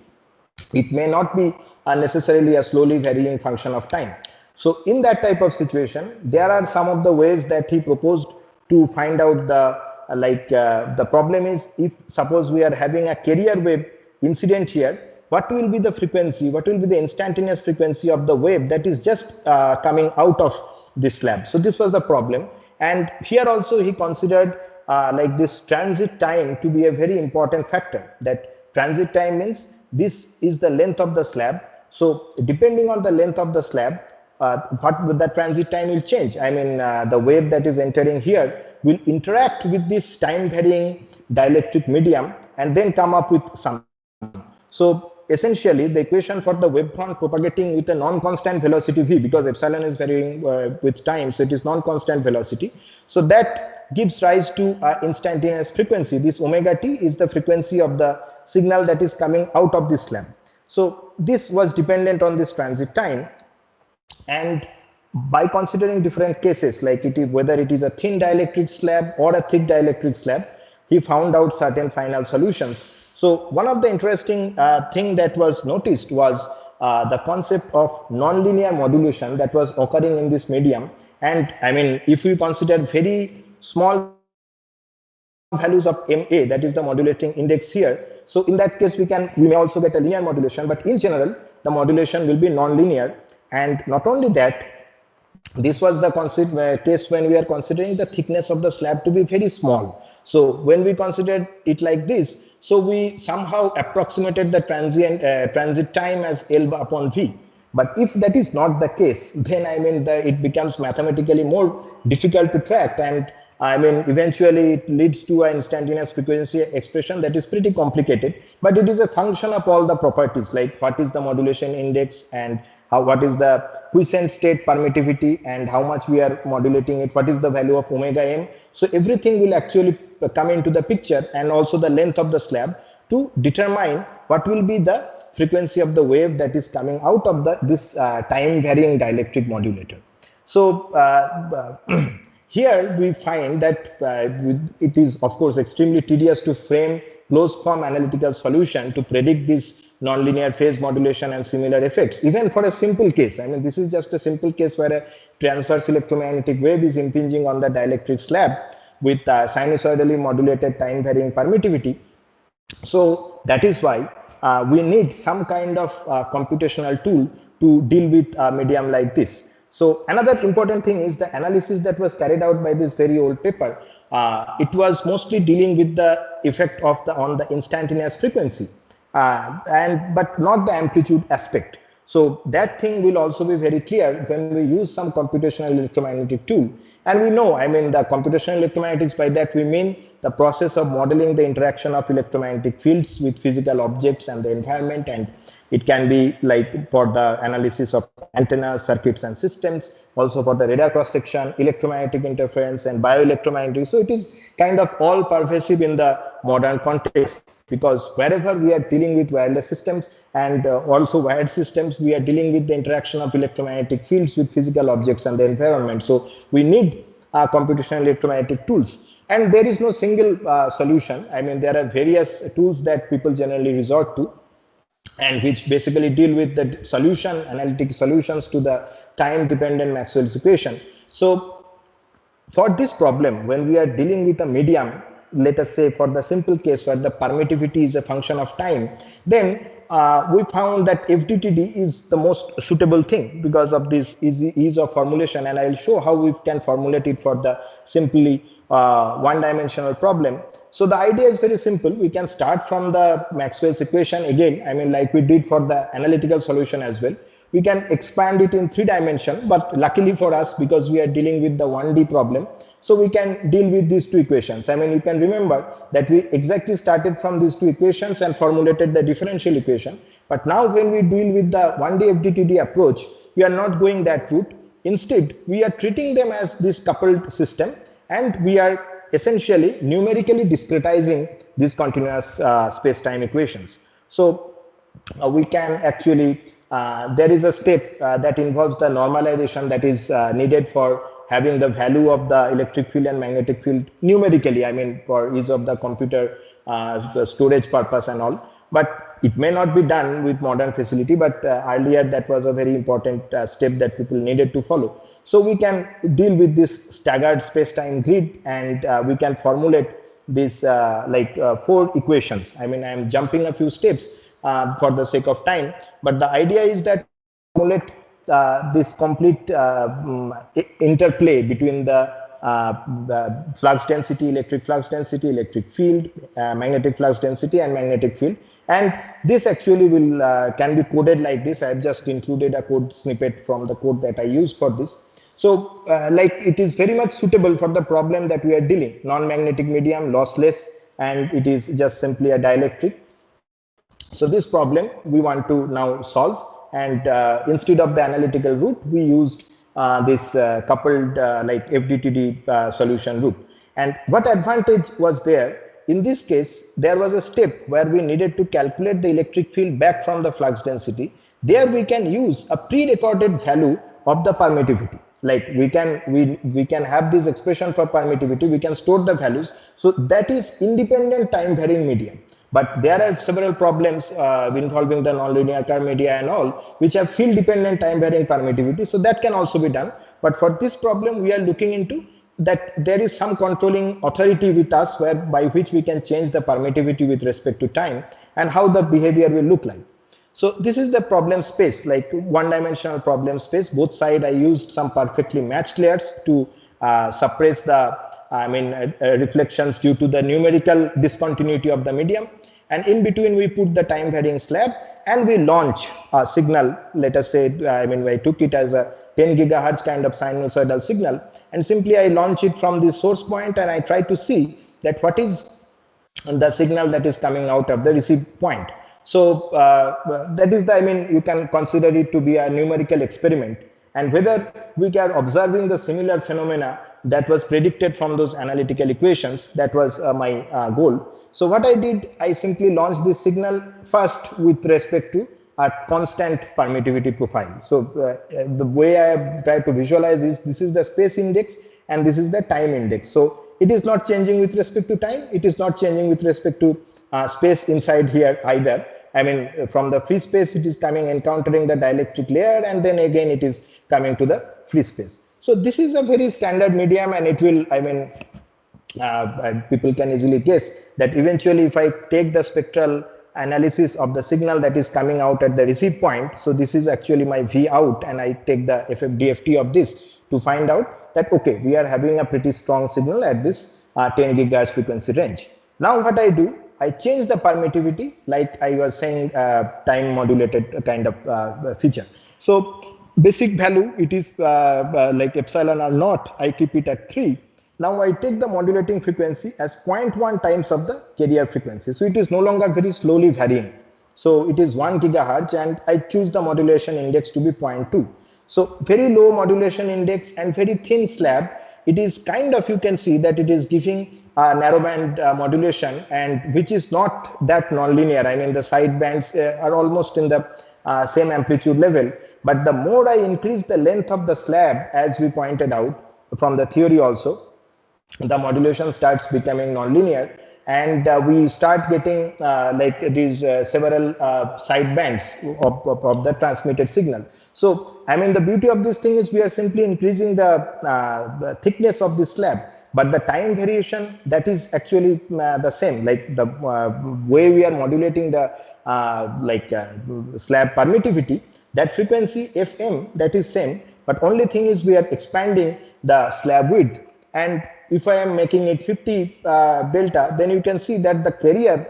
Speaker 2: it may not be necessarily a slowly varying function of time. So in that type of situation, there are some of the ways that he proposed to find out the, the problem is, if suppose we are having a carrier wave incident here, what will be the frequency, what will be the instantaneous frequency of the wave that is just coming out of this slab. So this was the problem. And here also he considered like this transit time to be a very important factor. That transit time means this is the length of the slab. So depending on the length of the slab, what the transit time will change. I mean, the wave that is entering here will interact with this time varying dielectric medium and then come up with some. So essentially the equation for the wave front propagating with a non-constant velocity v, because epsilon is varying with time, so it is non-constant velocity. So that gives rise to instantaneous frequency. This omega t is the frequency of the signal that is coming out of this slab. So this was dependent on this transit time. And by considering different cases, like whether it is a thin dielectric slab or a thick dielectric slab, he found out certain final solutions. So one of the interesting thing that was noticed was the concept of nonlinear modulation that was occurring in this medium. And I mean, if we consider very small values of MA, that is the modulating index here. So in that case, we may also get a linear modulation, but in general, the modulation will be nonlinear. And not only that, This was the case when we are considering the thickness of the slab to be very small. So when we considered it like this, so we somehow approximated the transit time as L upon V. But if that is not the case, then I mean it becomes mathematically more difficult to track, and I mean eventually it leads to an instantaneous frequency expression that is pretty complicated. But it is a function of all the properties, like what is the modulation index, and what is the quiescent state permittivity, and how much we are modulating it, what is the value of omega m. So everything will actually come into the picture, and also the length of the slab, to determine what will be the frequency of the wave that is coming out of this time varying dielectric modulator. So here we find that it is of course extremely tedious to frame closed form analytical solution to predict this nonlinear phase modulation and similar effects, even for a simple case. I mean, this is just a simple case where a transverse electromagnetic wave is impinging on the dielectric slab with sinusoidally modulated time varying permittivity. So that is why we need some kind of computational tool to deal with a medium like this. So another important thing is the analysis that was carried out by this very old paper. It was mostly dealing with the effect of on the instantaneous frequency, but not the amplitude aspect. So that thing will also be very clear when we use some computational electromagnetic tool. And we know, I mean, the computational electromagnetics, by that we mean the process of modeling the interaction of electromagnetic fields with physical objects and the environment. And it can be like for the analysis of antennas, circuits and systems, also for the radar cross section, electromagnetic interference and bioelectromagnetic. So it is kind of all pervasive in the modern context, because wherever we are dealing with wireless systems and also wired systems, we are dealing with the interaction of electromagnetic fields with physical objects and the environment. So we need computational electromagnetic tools. And there is no single solution. I mean, there are various tools that people generally resort to, and which basically deal with the analytic solutions to the time dependent Maxwell's equation. So for this problem, when we are dealing with a medium, let us say for the simple case where the permittivity is a function of time, then we found that FDTD is the most suitable thing because of this ease of formulation, and I will show how we can formulate it for the simply one-dimensional problem. So the idea is very simple. We can start from the Maxwell's equation again, I mean, like we did for the analytical solution as well. We can expand it in 3 dimensions, but luckily for us, because we are dealing with the 1D problem, so we can deal with these 2 equations. I mean, you can remember that we exactly started from these 2 equations and formulated the differential equation. But now when we deal with the 1D FDTD approach, we are not going that route. Instead, we are treating them as this coupled system, and we are essentially numerically discretizing these continuous space-time equations. So we can actually, there is a step that involves the normalization that is needed for having the value of the electric field and magnetic field numerically, I mean, for ease of the computer storage purpose and all. But it may not be done with modern facility, but earlier that was a very important step that people needed to follow. So we can deal with this staggered space-time grid, and we can formulate this 4 equations. I mean, I am jumping a few steps for the sake of time, but the idea is that formulate this complete interplay between the flux density, electric flux density, electric field, magnetic flux density and magnetic field. And this actually will can be coded like this. I have just included a code snippet from the code that I used for this. So like it is very much suitable for the problem that we are dealing, non-magnetic medium, lossless, and it is just simply a dielectric. So this problem we want to now solve, and instead of the analytical route, we used this coupled like FDTD solution route. And what advantage was there? In this case, there was a step where we needed to calculate the electric field back from the flux density. There we can use a pre-recorded value of the permittivity. Like we can have this expression for permittivity, we can store the values. So that is independent time varying medium. But there are several problems involving the nonlinear curve media and all, which have field dependent time varying permittivity. So that can also be done. But for this problem, we are looking into that there is some controlling authority with us by which we can change the permittivity with respect to time and how the behavior will look like. So this is the problem space, like one-dimensional problem space. Both sides I used some perfectly matched layers to suppress the reflections due to the numerical discontinuity of the medium. And in between we put the time varying slab and we launch a signal. Let us say, I took it as a 10 gigahertz kind of sinusoidal signal, and simply I launch it from the source point and I try to see that what is the signal that is coming out of the receive point. So that is the, you can consider it to be a numerical experiment, and whether we are observing the similar phenomena that was predicted from those analytical equations, that was my goal. So what I did, I simply launched this signal first with respect to a constant permittivity profile. So the way I have tried to visualize is, this is the space index and this is the time index. So it is not changing with respect to time, it is not changing with respect to space inside here either. From the free space it is coming, encountering the dielectric layer, and then again it is coming to the free space. So this is a very standard medium, and it will, people can easily guess that eventually if I take the spectral analysis of the signal that is coming out at the receive point, so this is actually my V out, and I take the DFT of this to find out that, okay, we are having a pretty strong signal at this 10 gigahertz frequency range. Now what I do, I change the permittivity, like I was saying, time modulated kind of feature. So basic value, it is like epsilon r naught, I keep it at 3. Now I take the modulating frequency as 0.1 times of the carrier frequency. So it is no longer very slowly varying. So it is 1 gigahertz, and I choose the modulation index to be 0.2. So very low modulation index and very thin slab. It is kind of, you can see that it is giving narrowband modulation, and which is not that nonlinear. The side bands are almost in the same amplitude level, but the more I increase the length of the slab, as we pointed out from the theory also, the modulation starts becoming nonlinear, and we start getting like these several side bands of the transmitted signal. So the beauty of this thing is we are simply increasing the thickness of the slab, but the time variation, that is actually the same. Like the way we are modulating the slab permittivity, that frequency Fm, that is same, but only thing is we are expanding the slab width. And if I am making it 50 delta, then you can see that the carrier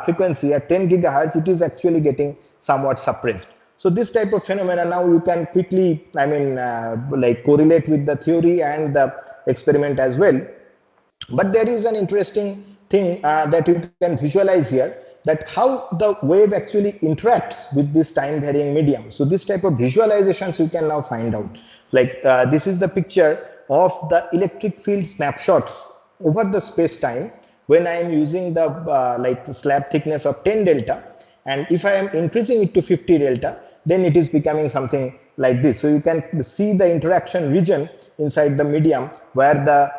Speaker 2: frequency at 10 gigahertz, it is actually getting somewhat suppressed. So this type of phenomena now you can quickly, like correlate with the theory and the experiment as well. But there is an interesting thing that you can visualize here, that how the wave actually interacts with this time varying medium. So this type of visualizations you can now find out. Like this is the picture of the electric field snapshots over the space time when I am using the like slab thickness of 10 delta, and if I am increasing it to 50 delta, then it is becoming something like this. So you can see the interaction region inside the medium where the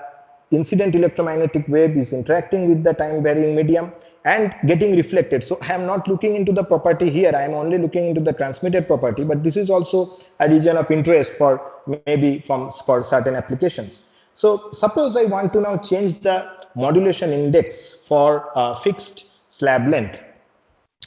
Speaker 2: incident electromagnetic wave is interacting with the time varying medium and getting reflected. So I am not looking into the property here, I am only looking into the transmitted property, but this is also a region of interest for maybe for certain applications. So suppose I want to now change the modulation index for a fixed slab length.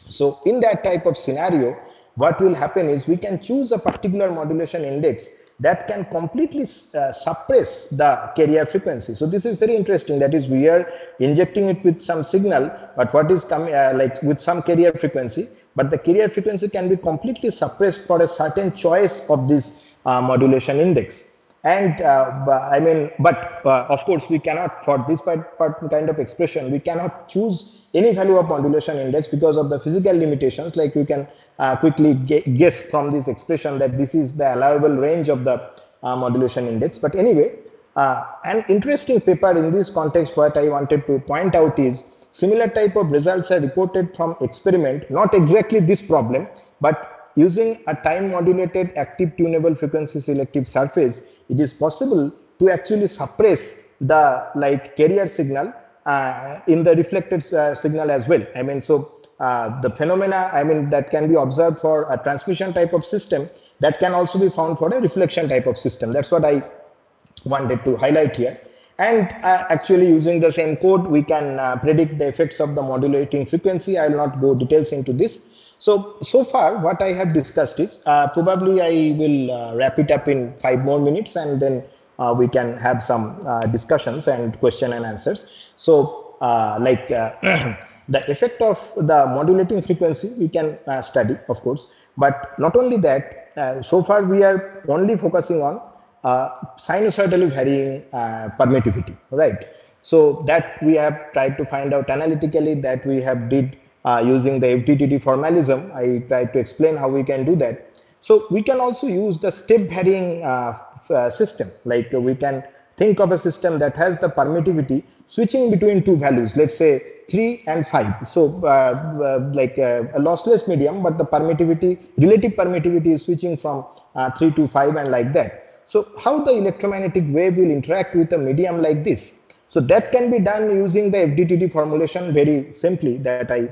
Speaker 2: So in that type of scenario, what will happen is we can choose a particular modulation index that can completely suppress the carrier frequency. So this is very interesting. That is, we are injecting it with some signal, but what is coming like with some carrier frequency, but the carrier frequency can be completely suppressed for a certain choice of this modulation index. And of course we cannot, for this kind of expression, we cannot choose any value of modulation index because of the physical limitations. Like you can quickly guess from this expression that this is the allowable range of the modulation index. But anyway, an interesting paper in this context, what I wanted to point out is similar type of results are reported from experiment, not exactly this problem, but using a time modulated active tunable frequency selective surface, it is possible to actually suppress the like carrier signal in the reflected signal as well. The phenomena that can be observed for a transmission type of system, that can also be found for a reflection type of system. That's what I wanted to highlight here. And actually using the same code, we can predict the effects of the modulating frequency. I will not go details into this. So far what I have discussed is probably I will wrap it up in 5 more minutes, and then we can have some discussions and question and answers. So the effect of the modulating frequency we can study, of course, but not only that, so far we are only focusing on sinusoidally varying permittivity, right? So that we have tried to find out analytically, that we have did using the FDTD formalism. I tried to explain how we can do that. So we can also use the step varying system, like we can think of a system that has the permittivity switching between two values, let's say 3 and 5. So like a lossless medium, but the permittivity, relative permittivity is switching from 3 to 5 and like that. So how the electromagnetic wave will interact with a medium like this? So that can be done using the FDTD formulation very simply, that I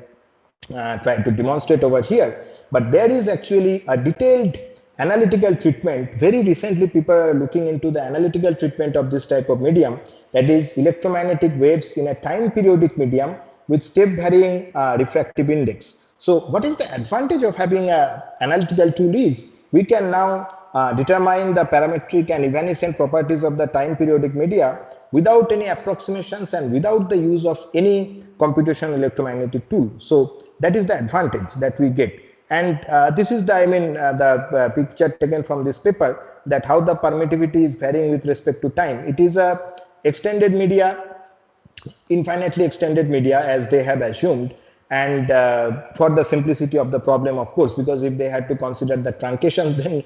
Speaker 2: try to demonstrate over here. But there is actually a detailed analytical treatment. Very recently people are looking into the analytical treatment of this type of medium, that is electromagnetic waves in a time periodic medium with step varying refractive index. So what is the advantage of having an analytical tool is we can now determine the parametric and evanescent properties of the time periodic media without any approximations and without the use of any computational electromagnetic tool. So that is the advantage that we get. And this is the, the picture taken from this paper, that how the permittivity is varying with respect to time. It is a extended media, infinitely extended media as they have assumed, and for the simplicity of the problem, of course, because if they had to consider the truncations, then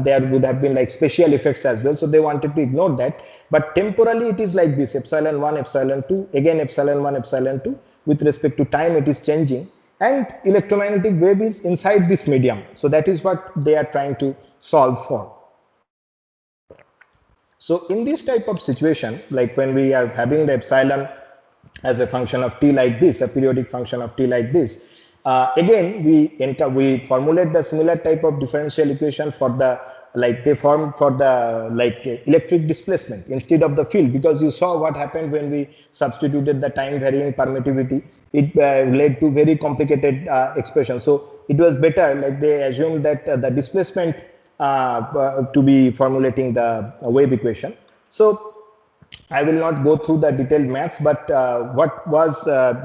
Speaker 2: there would have been like special effects as well, so they wanted to ignore that. But temporally it is like this, epsilon 1, epsilon 2, again epsilon 1, epsilon 2, with respect to time it is changing, and electromagnetic wave is inside this medium. So that is what they are trying to solve for. So in this type of situation, like when we are having the epsilon as a function of t like this, a periodic function of t like this, again we formulate the similar type of differential equation for the, like they formed for the electric displacement instead of the field, because you saw what happened when we substituted the time varying permittivity. It led to very complicated expression. So it was better, like they assumed that the displacement to be formulating the wave equation. So I will not go through the detailed maths, but what was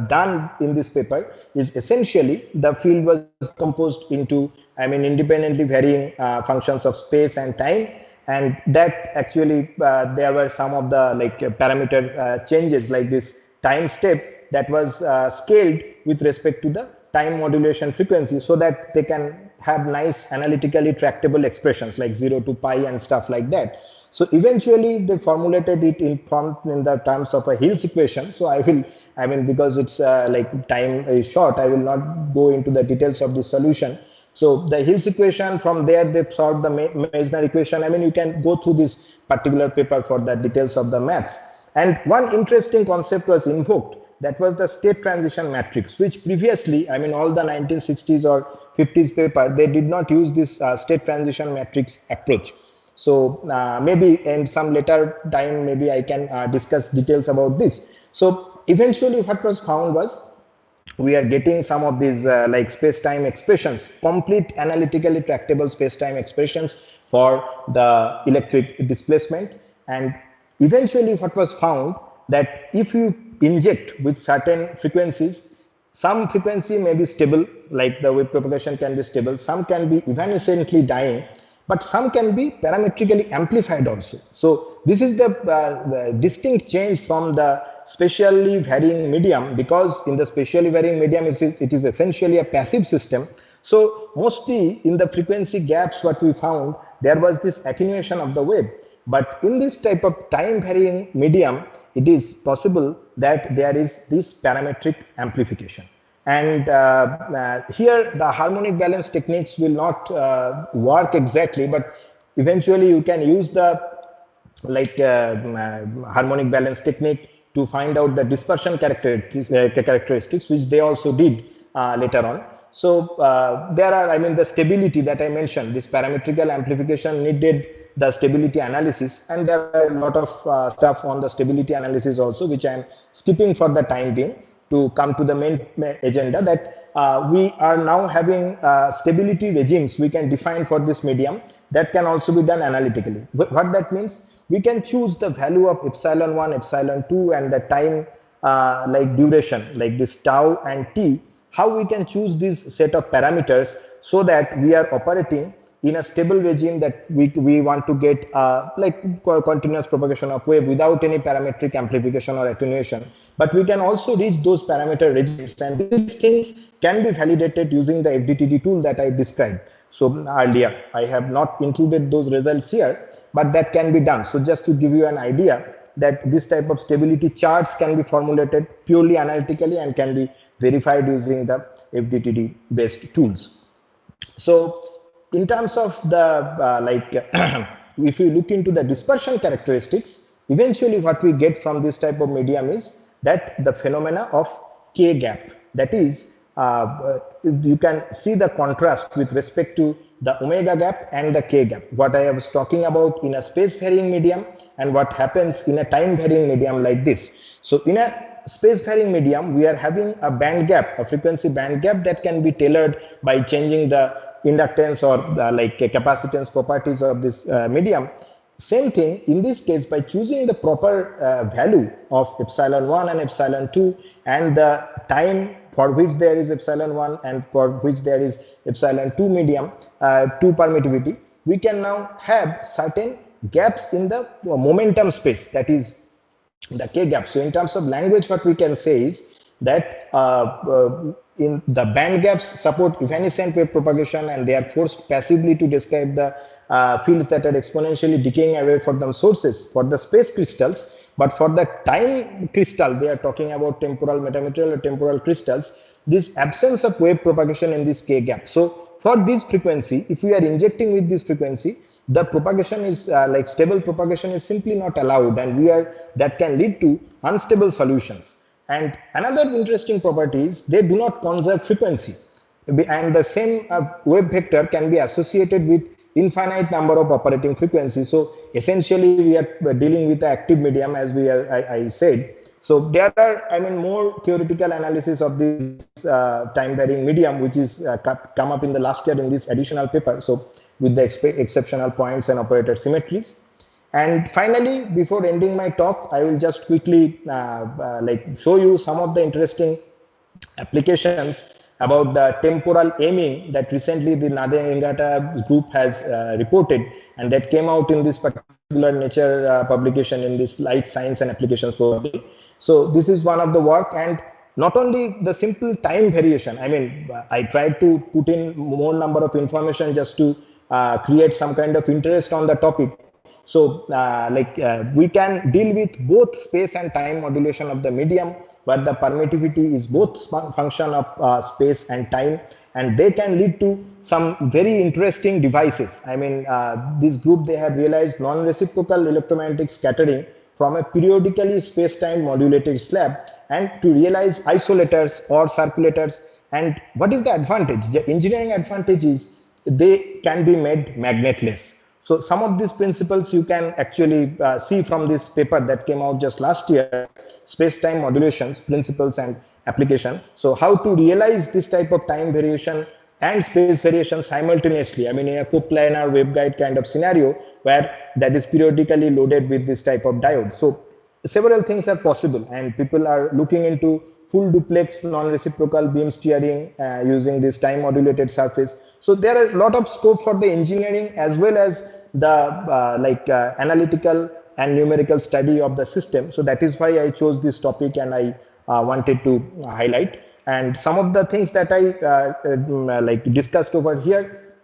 Speaker 2: done in this paper is essentially the field was composed into, independently varying functions of space and time, and that actually there were some of the parameter changes, like this time step that was scaled with respect to the time modulation frequency, so that they can have nice analytically tractable expressions like 0 to pi and stuff like that. So eventually they formulated it in the terms of a Hills equation. So I will, because it's like time is short, I will not go into the details of the solution. So the Hills equation, from there they solved the Meissner equation. You can go through this particular paper for the details of the maths. And one interesting concept was invoked, that was the state transition matrix, which previously, all the 1960s or 50s paper, they did not use this state transition matrix approach. So maybe in some later time, maybe I can discuss details about this. So eventually what was found was, we are getting some of these like space-time expressions, complete analytically tractable space-time expressions for the electric displacement. And eventually what was found, that if you inject with certain frequencies, some frequency may be stable, like the wave propagation can be stable, some can be evanescently dying, but some can be parametrically amplified also. So this is the distinct change from the spatially varying medium, because in the spatially varying medium it is essentially a passive system. So mostly in the frequency gaps what we found, there was this attenuation of the wave. But in this type of time varying medium, it is possible that there is this parametric amplification. And here the harmonic balance techniques will not work exactly, but eventually you can use the harmonic balance technique to find out the dispersion characteristics, which they also did later on. So there are, the stability that I mentioned, this parametrical amplification needed the stability analysis, and there are a lot of stuff on the stability analysis also, which I am skipping for the time being. to come to the main agenda, that we are now having stability regimes we can define for this medium that can also be done analytically. What that means, we can choose the value of epsilon 1, epsilon 2, and the time like duration, like this tau and t, how we can choose this set of parameters so that we are operating in a stable regime, that we want to get like continuous propagation of wave without any parametric amplification or attenuation. But we can also reach those parameter regimes, and these things can be validated using the FDTD tool that I described so earlier. I have not included those results here, but that can be done. So just to give you an idea that this type of stability charts can be formulated purely analytically and can be verified using the FDTD based tools. So in terms of the if you look into the dispersion characteristics, eventually what we get from this type of medium is that the phenomena of K gap, that is you can see the contrast with respect to the omega gap and the K gap, what I was talking about in a space varying medium and what happens in a time varying medium like this. So in a space varying medium, we are having a band gap, a frequency band gap that can be tailored by changing the inductance or the capacitance properties of this medium. Same thing in this case, by choosing the proper value of epsilon 1 and epsilon 2 and the time for which there is epsilon 1 and for which there is epsilon 2 medium 2 permittivity, we can now have certain gaps in the momentum space, that is the K gap. So in terms of language, what we can say is that in the band gaps support evanescent wave propagation, and they are forced passively to describe the fields that are exponentially decaying away from them sources for the space crystals. But for the time crystal, they are talking about temporal metamaterial or temporal crystals, this absence of wave propagation in this K gap. So for this frequency, if we are injecting with this frequency, the propagation is stable propagation is simply not allowed, and that can lead to unstable solutions. And another interesting property is they do not conserve frequency, and the same wave vector can be associated with infinite number of operating frequencies. So essentially we are dealing with the active medium, as I said. So there are more theoretical analysis of this time varying medium, which is come up in the last year in this additional paper, so with the exceptional points and operator symmetries. And finally, before ending my talk, I will just quickly show you some of the interesting applications about the temporal aiming that recently the Nade-Ingata group has reported, and that came out in this particular Nature publication in this Light Science and Applications probably. So this is one of the work, and not only the simple time variation, I tried to put in more number of information just to create some kind of interest on the topic. So we can deal with both space and time modulation of the medium, where the permittivity is both function of space and time, and they can lead to some very interesting devices. This group, they have realized non-reciprocal electromagnetic scattering from a periodically space-time modulated slab, and to realize isolators or circulators. And what is the advantage? The engineering advantage is they can be made magnetless. So some of these principles you can actually see from this paper that came out just last year, Space-Time Modulations, Principles and Application. So how to realize this type of time variation and space variation simultaneously, in a coplanar waveguide kind of scenario where that is periodically loaded with this type of diode. So several things are possible, and people are looking into full duplex non-reciprocal beam steering using this time modulated surface. So there are a lot of scope for the engineering as well as the analytical and numerical study of the system. So that is why I chose this topic, and I wanted to highlight. And some of the things that I discussed over here,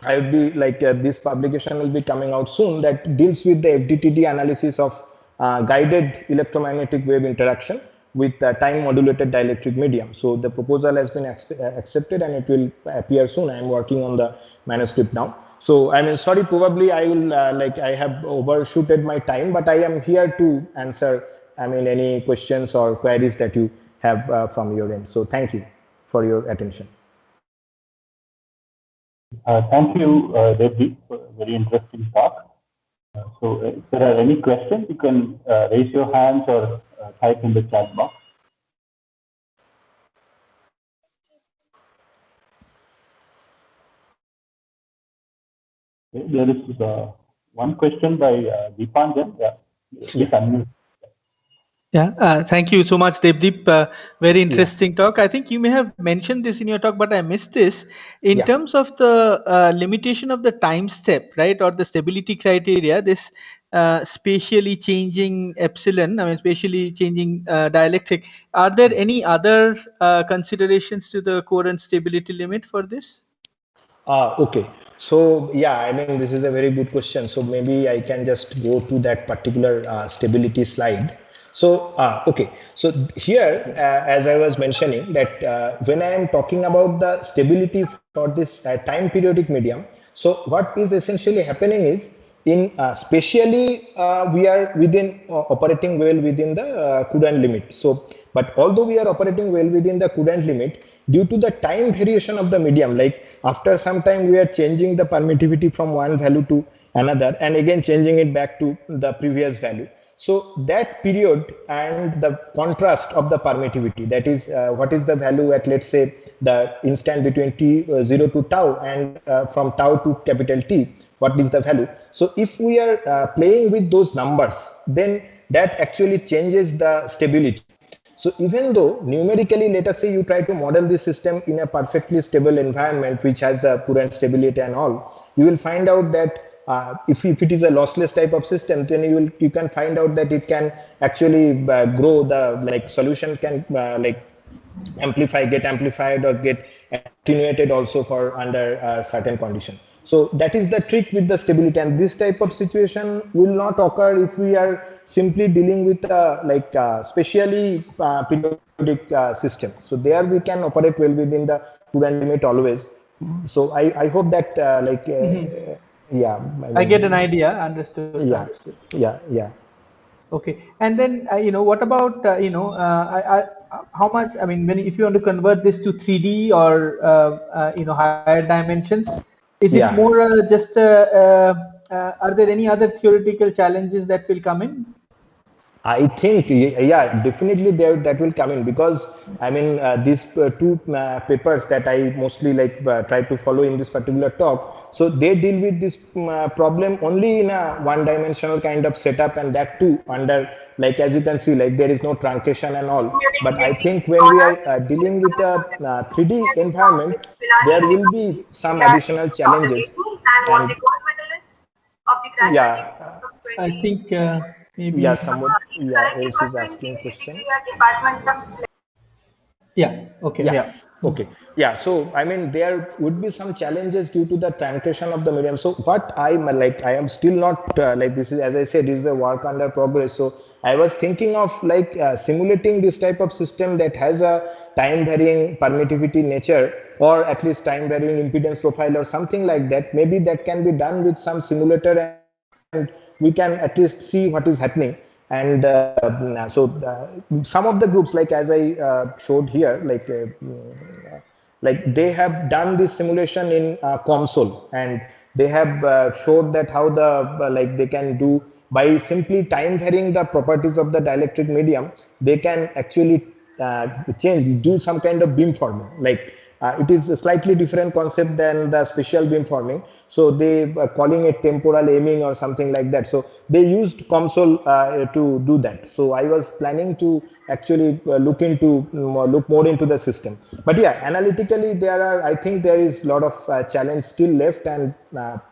Speaker 2: I would be this publication will be coming out soon, that deals with the FDTD analysis of guided electromagnetic wave interaction with time modulated dielectric medium. So the proposal has been accepted and it will appear soon. I am working on the manuscript now. So sorry, probably I will I have overshooted my time, but I am here to answer any questions or queries that you have from your end. So thank you for your attention.
Speaker 1: Thank you, Reddy, for a very interesting talk. So if there are any questions, you can raise your hands or type in the chat box. There is one question by Deepanjan. Yeah. Please unmute.
Speaker 3: Yeah, thank you so much, Devdeep. Very interesting talk. I think you may have mentioned this in your talk, but I missed this. In terms of the limitation of the time step, right, or the stability criteria, this spatially changing epsilon, I mean, spatially changing dielectric, are there any other considerations to the current stability limit for this?
Speaker 2: Okay. So yeah, I mean, this is a very good question. So maybe I can just go to that particular stability slide. So, okay. So here, as I was mentioning that when I am talking about the stability for this time periodic medium, so what is essentially happening is in spatially we are within operating well within the Courant limit. So, but although we are operating well within the Courant limit, due to the time variation of the medium, like after some time we are changing the permittivity from one value to another and again changing it back to the previous value. So that period and the contrast of the permittivity, that is what is the value at, let's say, the instant between t0 to tau and from tau to capital T, what is the value. So if we are playing with those numbers, then that actually changes the stability. So even though numerically, let us say you try to model this system in a perfectly stable environment, which has the Courant stability and all, you will find out that if it is a lossless type of system, then you can find out that it can actually grow, the solution can get amplified or get attenuated also for under certain condition. So that is the trick with the stability, and this type of situation will not occur if we are simply dealing with spatially periodic system. So there we can operate well within the Courant limit always. So I hope that yeah,
Speaker 3: I get an idea. Understood.
Speaker 2: Yeah,
Speaker 3: understood.
Speaker 2: yeah.
Speaker 3: Okay, and then what about how much? I mean, if you want to convert this to 3D or higher dimensions, is it more just? Are there any other theoretical challenges that will come in?
Speaker 2: I think, yeah, definitely that will come in, because I mean these two papers that I mostly try to follow in this particular talk, so they deal with this problem only in a one-dimensional kind of setup, and that too under, as you can see, there is no truncation and all. But I think when we are dealing with a 3D environment, there will be some additional challenges. And yeah,
Speaker 3: I think maybe.
Speaker 2: yeah, someone else is asking question.
Speaker 3: Yeah. Okay. Yeah.
Speaker 2: Okay. Yeah. So I mean, there would be some challenges due to the truncation of the medium. So what I am still not this is, as I said, this is a work under progress. So I was thinking of simulating this type of system that has a time varying permittivity nature, or at least time varying impedance profile or something like that. Maybe that can be done with some simulator, and we can at least see what is happening. And some of the groups, as I showed here, they have done this simulation in COMSOL, and they have showed that how the they can do by simply time varying the properties of the dielectric medium. They can actually do some kind of beamforming. It is a slightly different concept than the spatial beamforming. So they are calling it temporal aiming or something like that. So they used COMSOL to do that. So I was planning to actually look more into the system. But yeah, analytically I think there is a lot of challenge still left, and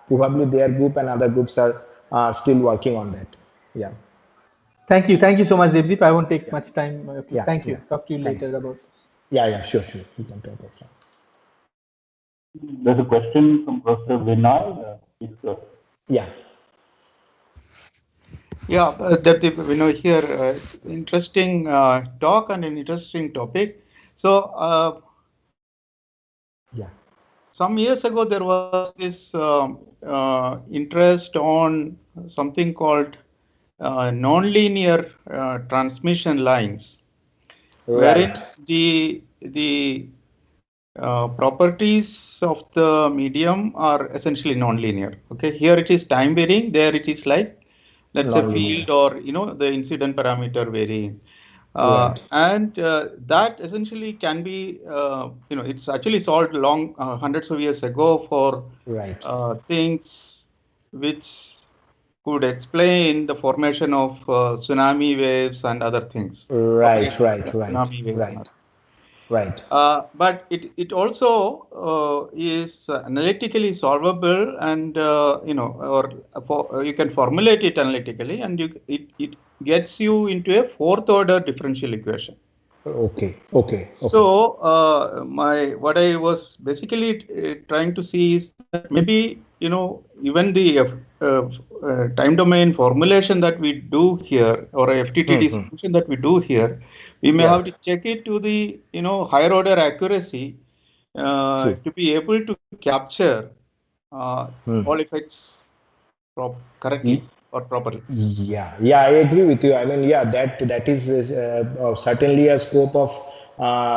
Speaker 2: probably their group and other groups are still working on that. Yeah.
Speaker 3: Thank you so much, Devdeep. I won't take much time. Okay.
Speaker 2: Yeah,
Speaker 3: Thank you.
Speaker 2: yeah.
Speaker 3: Talk to you
Speaker 2: Thanks.
Speaker 3: later about this.
Speaker 2: Yeah, sure. We can talk about that.
Speaker 1: There's a question from Professor Vinay.
Speaker 2: Yeah.
Speaker 4: Yeah, Devdeep, here, interesting talk and an interesting topic. So, some years ago, there was this interest on something called nonlinear transmission lines, wherein the properties of the medium are essentially nonlinear. Okay, here it is time varying, there it is let's say field or the incident parameter varying. And that essentially can be it's actually solved hundreds of years ago for things which could explain the formation of tsunami waves and other things.
Speaker 2: Right.
Speaker 4: Tsunami waves.
Speaker 2: Right.
Speaker 4: But it also is analytically solvable, and you can formulate it analytically, and it gets you into a fourth order differential equation.
Speaker 2: Okay.
Speaker 4: So what I was basically trying to see is that maybe even the time domain formulation that we do here, or a FDTD solution that we do here, we may have to check it to the higher order accuracy to be able to capture all effects correctly or properly.
Speaker 2: Yeah, I agree with you. I mean, that is certainly a scope of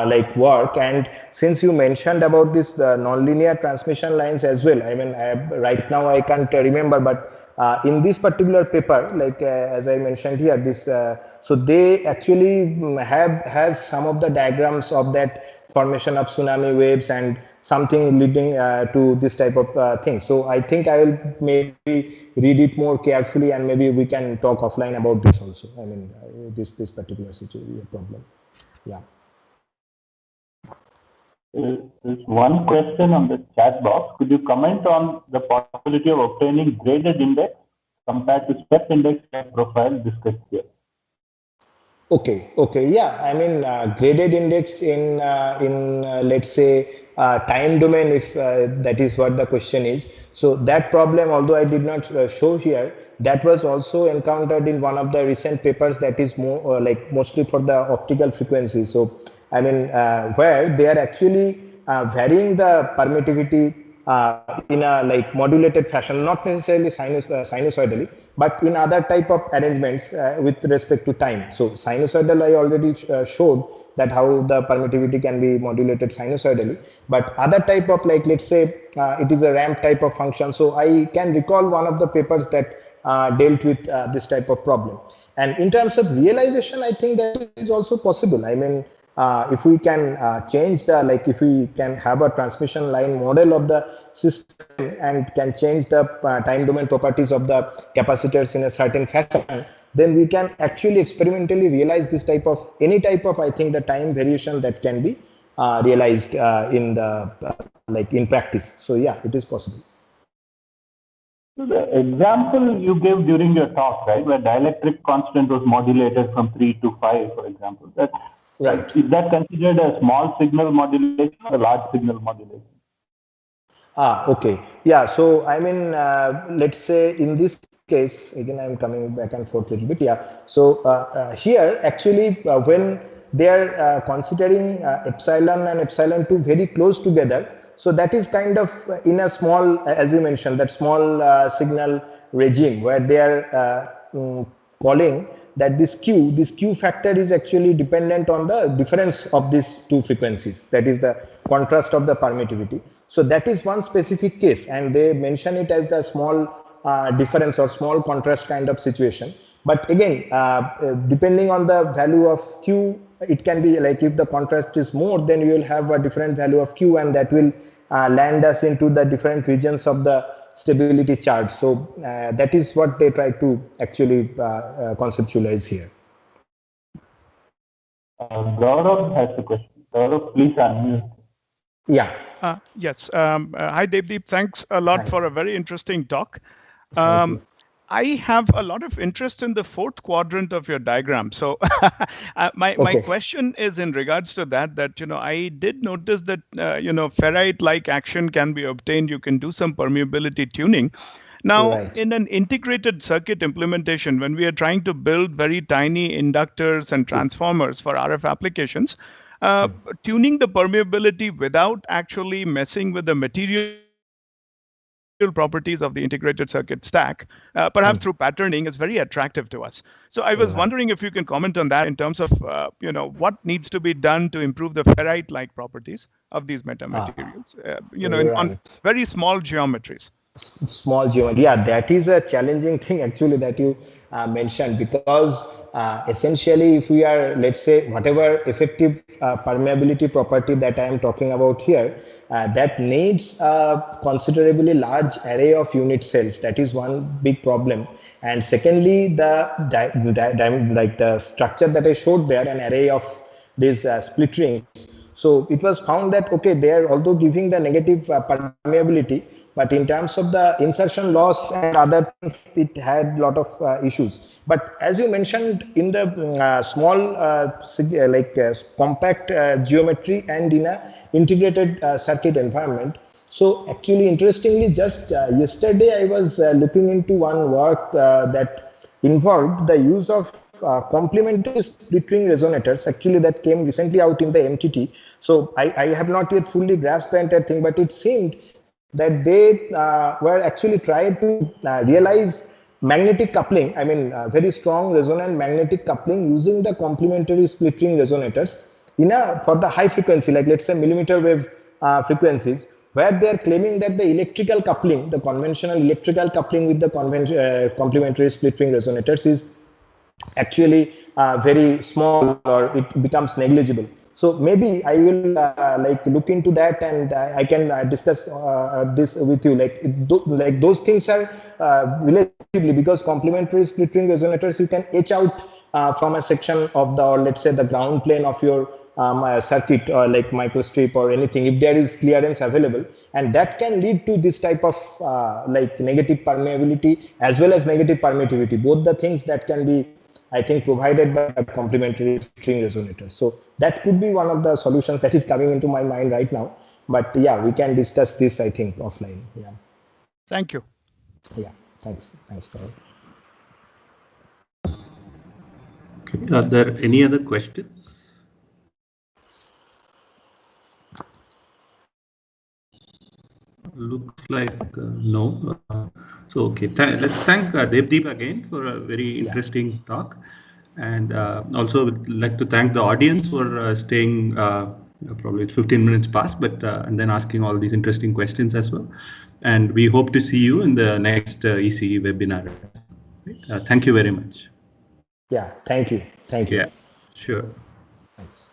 Speaker 2: like work. And since you mentioned about this nonlinear transmission lines as well, I mean, right now I can't remember, but in this particular paper, like as I mentioned here, this so they actually has some of the diagrams of that formation of tsunami waves and something leading to this type of thing. So I think I will maybe read it more carefully, and maybe we can talk offline about this also. I mean, this particular situation problem. Yeah.
Speaker 1: There's one question on the chat box. Could you comment on the possibility of obtaining graded index compared to step index profile discussed here?
Speaker 2: Okay. Yeah. I mean, graded index in let's say time domain, if that is what the question is. So that problem, although I did not show here, that was also encountered in one of the recent papers that is more like mostly for the optical frequencies. So I mean, where they are actually varying the permittivity in a like modulated fashion, not necessarily sinusoidally, but in other type of arrangements with respect to time. So sinusoidal, I already showed that how the permittivity can be modulated sinusoidally, but other type of, like, let's say it is a ramp type of function. So I can recall one of the papers that dealt with this type of problem. And in terms of realization, I think that is also possible. I mean, if we can change the, like, if we can have a transmission line model of the system and can change the time domain properties of the capacitors in a certain fashion, then we can actually experimentally realize this type of, any type of, I think, the time variation that can be realized in the like in practice. So yeah, it is possible.
Speaker 1: So the example you gave during your talk, right, where dielectric constant was modulated from 3 to 5, for example, that
Speaker 2: right,
Speaker 1: is that considered a small signal modulation or a large signal modulation?
Speaker 2: Okay. Yeah. So I mean, let's say in this case, again, I'm coming back and forth a little bit. Yeah. So here, actually, when they are considering epsilon and epsilon 2 very close together, so that is kind of in a small, as you mentioned, that small signal regime where they are calling that this Q factor is actually dependent on the difference of these two frequencies. That is the contrast of the permittivity. So that is one specific case, and they mention it as the small difference or small contrast kind of situation. But again, depending on the value of Q, it can be like if the contrast is more, then you will have a different value of Q, and that will land us into the different regions of the stability chart. So that is what they try to actually conceptualize here.
Speaker 1: Gaurav has a question. Gaurav, please unmute.
Speaker 2: Yeah.
Speaker 5: Yes. Hi, Devdeep. Thanks a lot for a very interesting talk. I have a lot of interest in the fourth quadrant of your diagram. So my question is in regards to that, I did notice that, ferrite-like action can be obtained. You can do some permeability tuning. Now, in an integrated circuit implementation, when we are trying to build very tiny inductors and transformers for RF applications, tuning the permeability without actually messing with the material properties of the integrated circuit stack, perhaps through patterning, is very attractive to us. So I was wondering if you can comment on that in terms of, what needs to be done to improve the ferrite-like properties of these metamaterials, on very small geometries.
Speaker 2: Small geometry, yeah, that is a challenging thing actually that you mentioned, because essentially, if we are, let's say, whatever effective permeability property that I am talking about here, that needs a considerably large array of unit cells. That is one big problem. And secondly, the structure that I showed there, an array of these split rings. So it was found that, okay, they are although giving the negative permeability, but in terms of the insertion loss and other things, it had a lot of issues. But as you mentioned, in the small, compact geometry and in a integrated circuit environment. So actually, interestingly, just yesterday I was looking into one work that involved the use of complementary split ring resonators, actually that came recently out in the MTT. So I have not yet fully grasped the entire thing, but it seemed that they were actually trying to realize magnetic coupling, I mean very strong resonant magnetic coupling using the complementary split ring resonators for the high frequency, like let's say millimeter wave frequencies, where they are claiming that the electrical coupling, the conventional electrical coupling with the complementary split ring resonators is actually very small, or it becomes negligible. So maybe I will look into that, and I can discuss this with you. Like those things are relatively, because complementary split ring resonators you can etch out from a section of the, or let's say the ground plane of your circuit, or like microstrip or anything, if there is clearance available, and that can lead to this type of negative permeability as well as negative permittivity, both the things that can be, I think, provided by a complementary string resonator. So that could be one of the solutions that is coming into my mind right now. But yeah, we can discuss this, I think, offline. Yeah.
Speaker 5: Thank you.
Speaker 2: Yeah. Thanks. Thanks, Carol.
Speaker 6: Okay. Are there any other questions? Looks like no. So okay, let's thank Devdeep again for a very interesting talk, and also would like to thank the audience for staying probably 15 minutes past, but and then asking all these interesting questions as well. And we hope to see you in the next ECE webinar. Thank you very much.
Speaker 2: Yeah, thank you. Thank you.
Speaker 6: Yeah, sure.
Speaker 2: Thanks.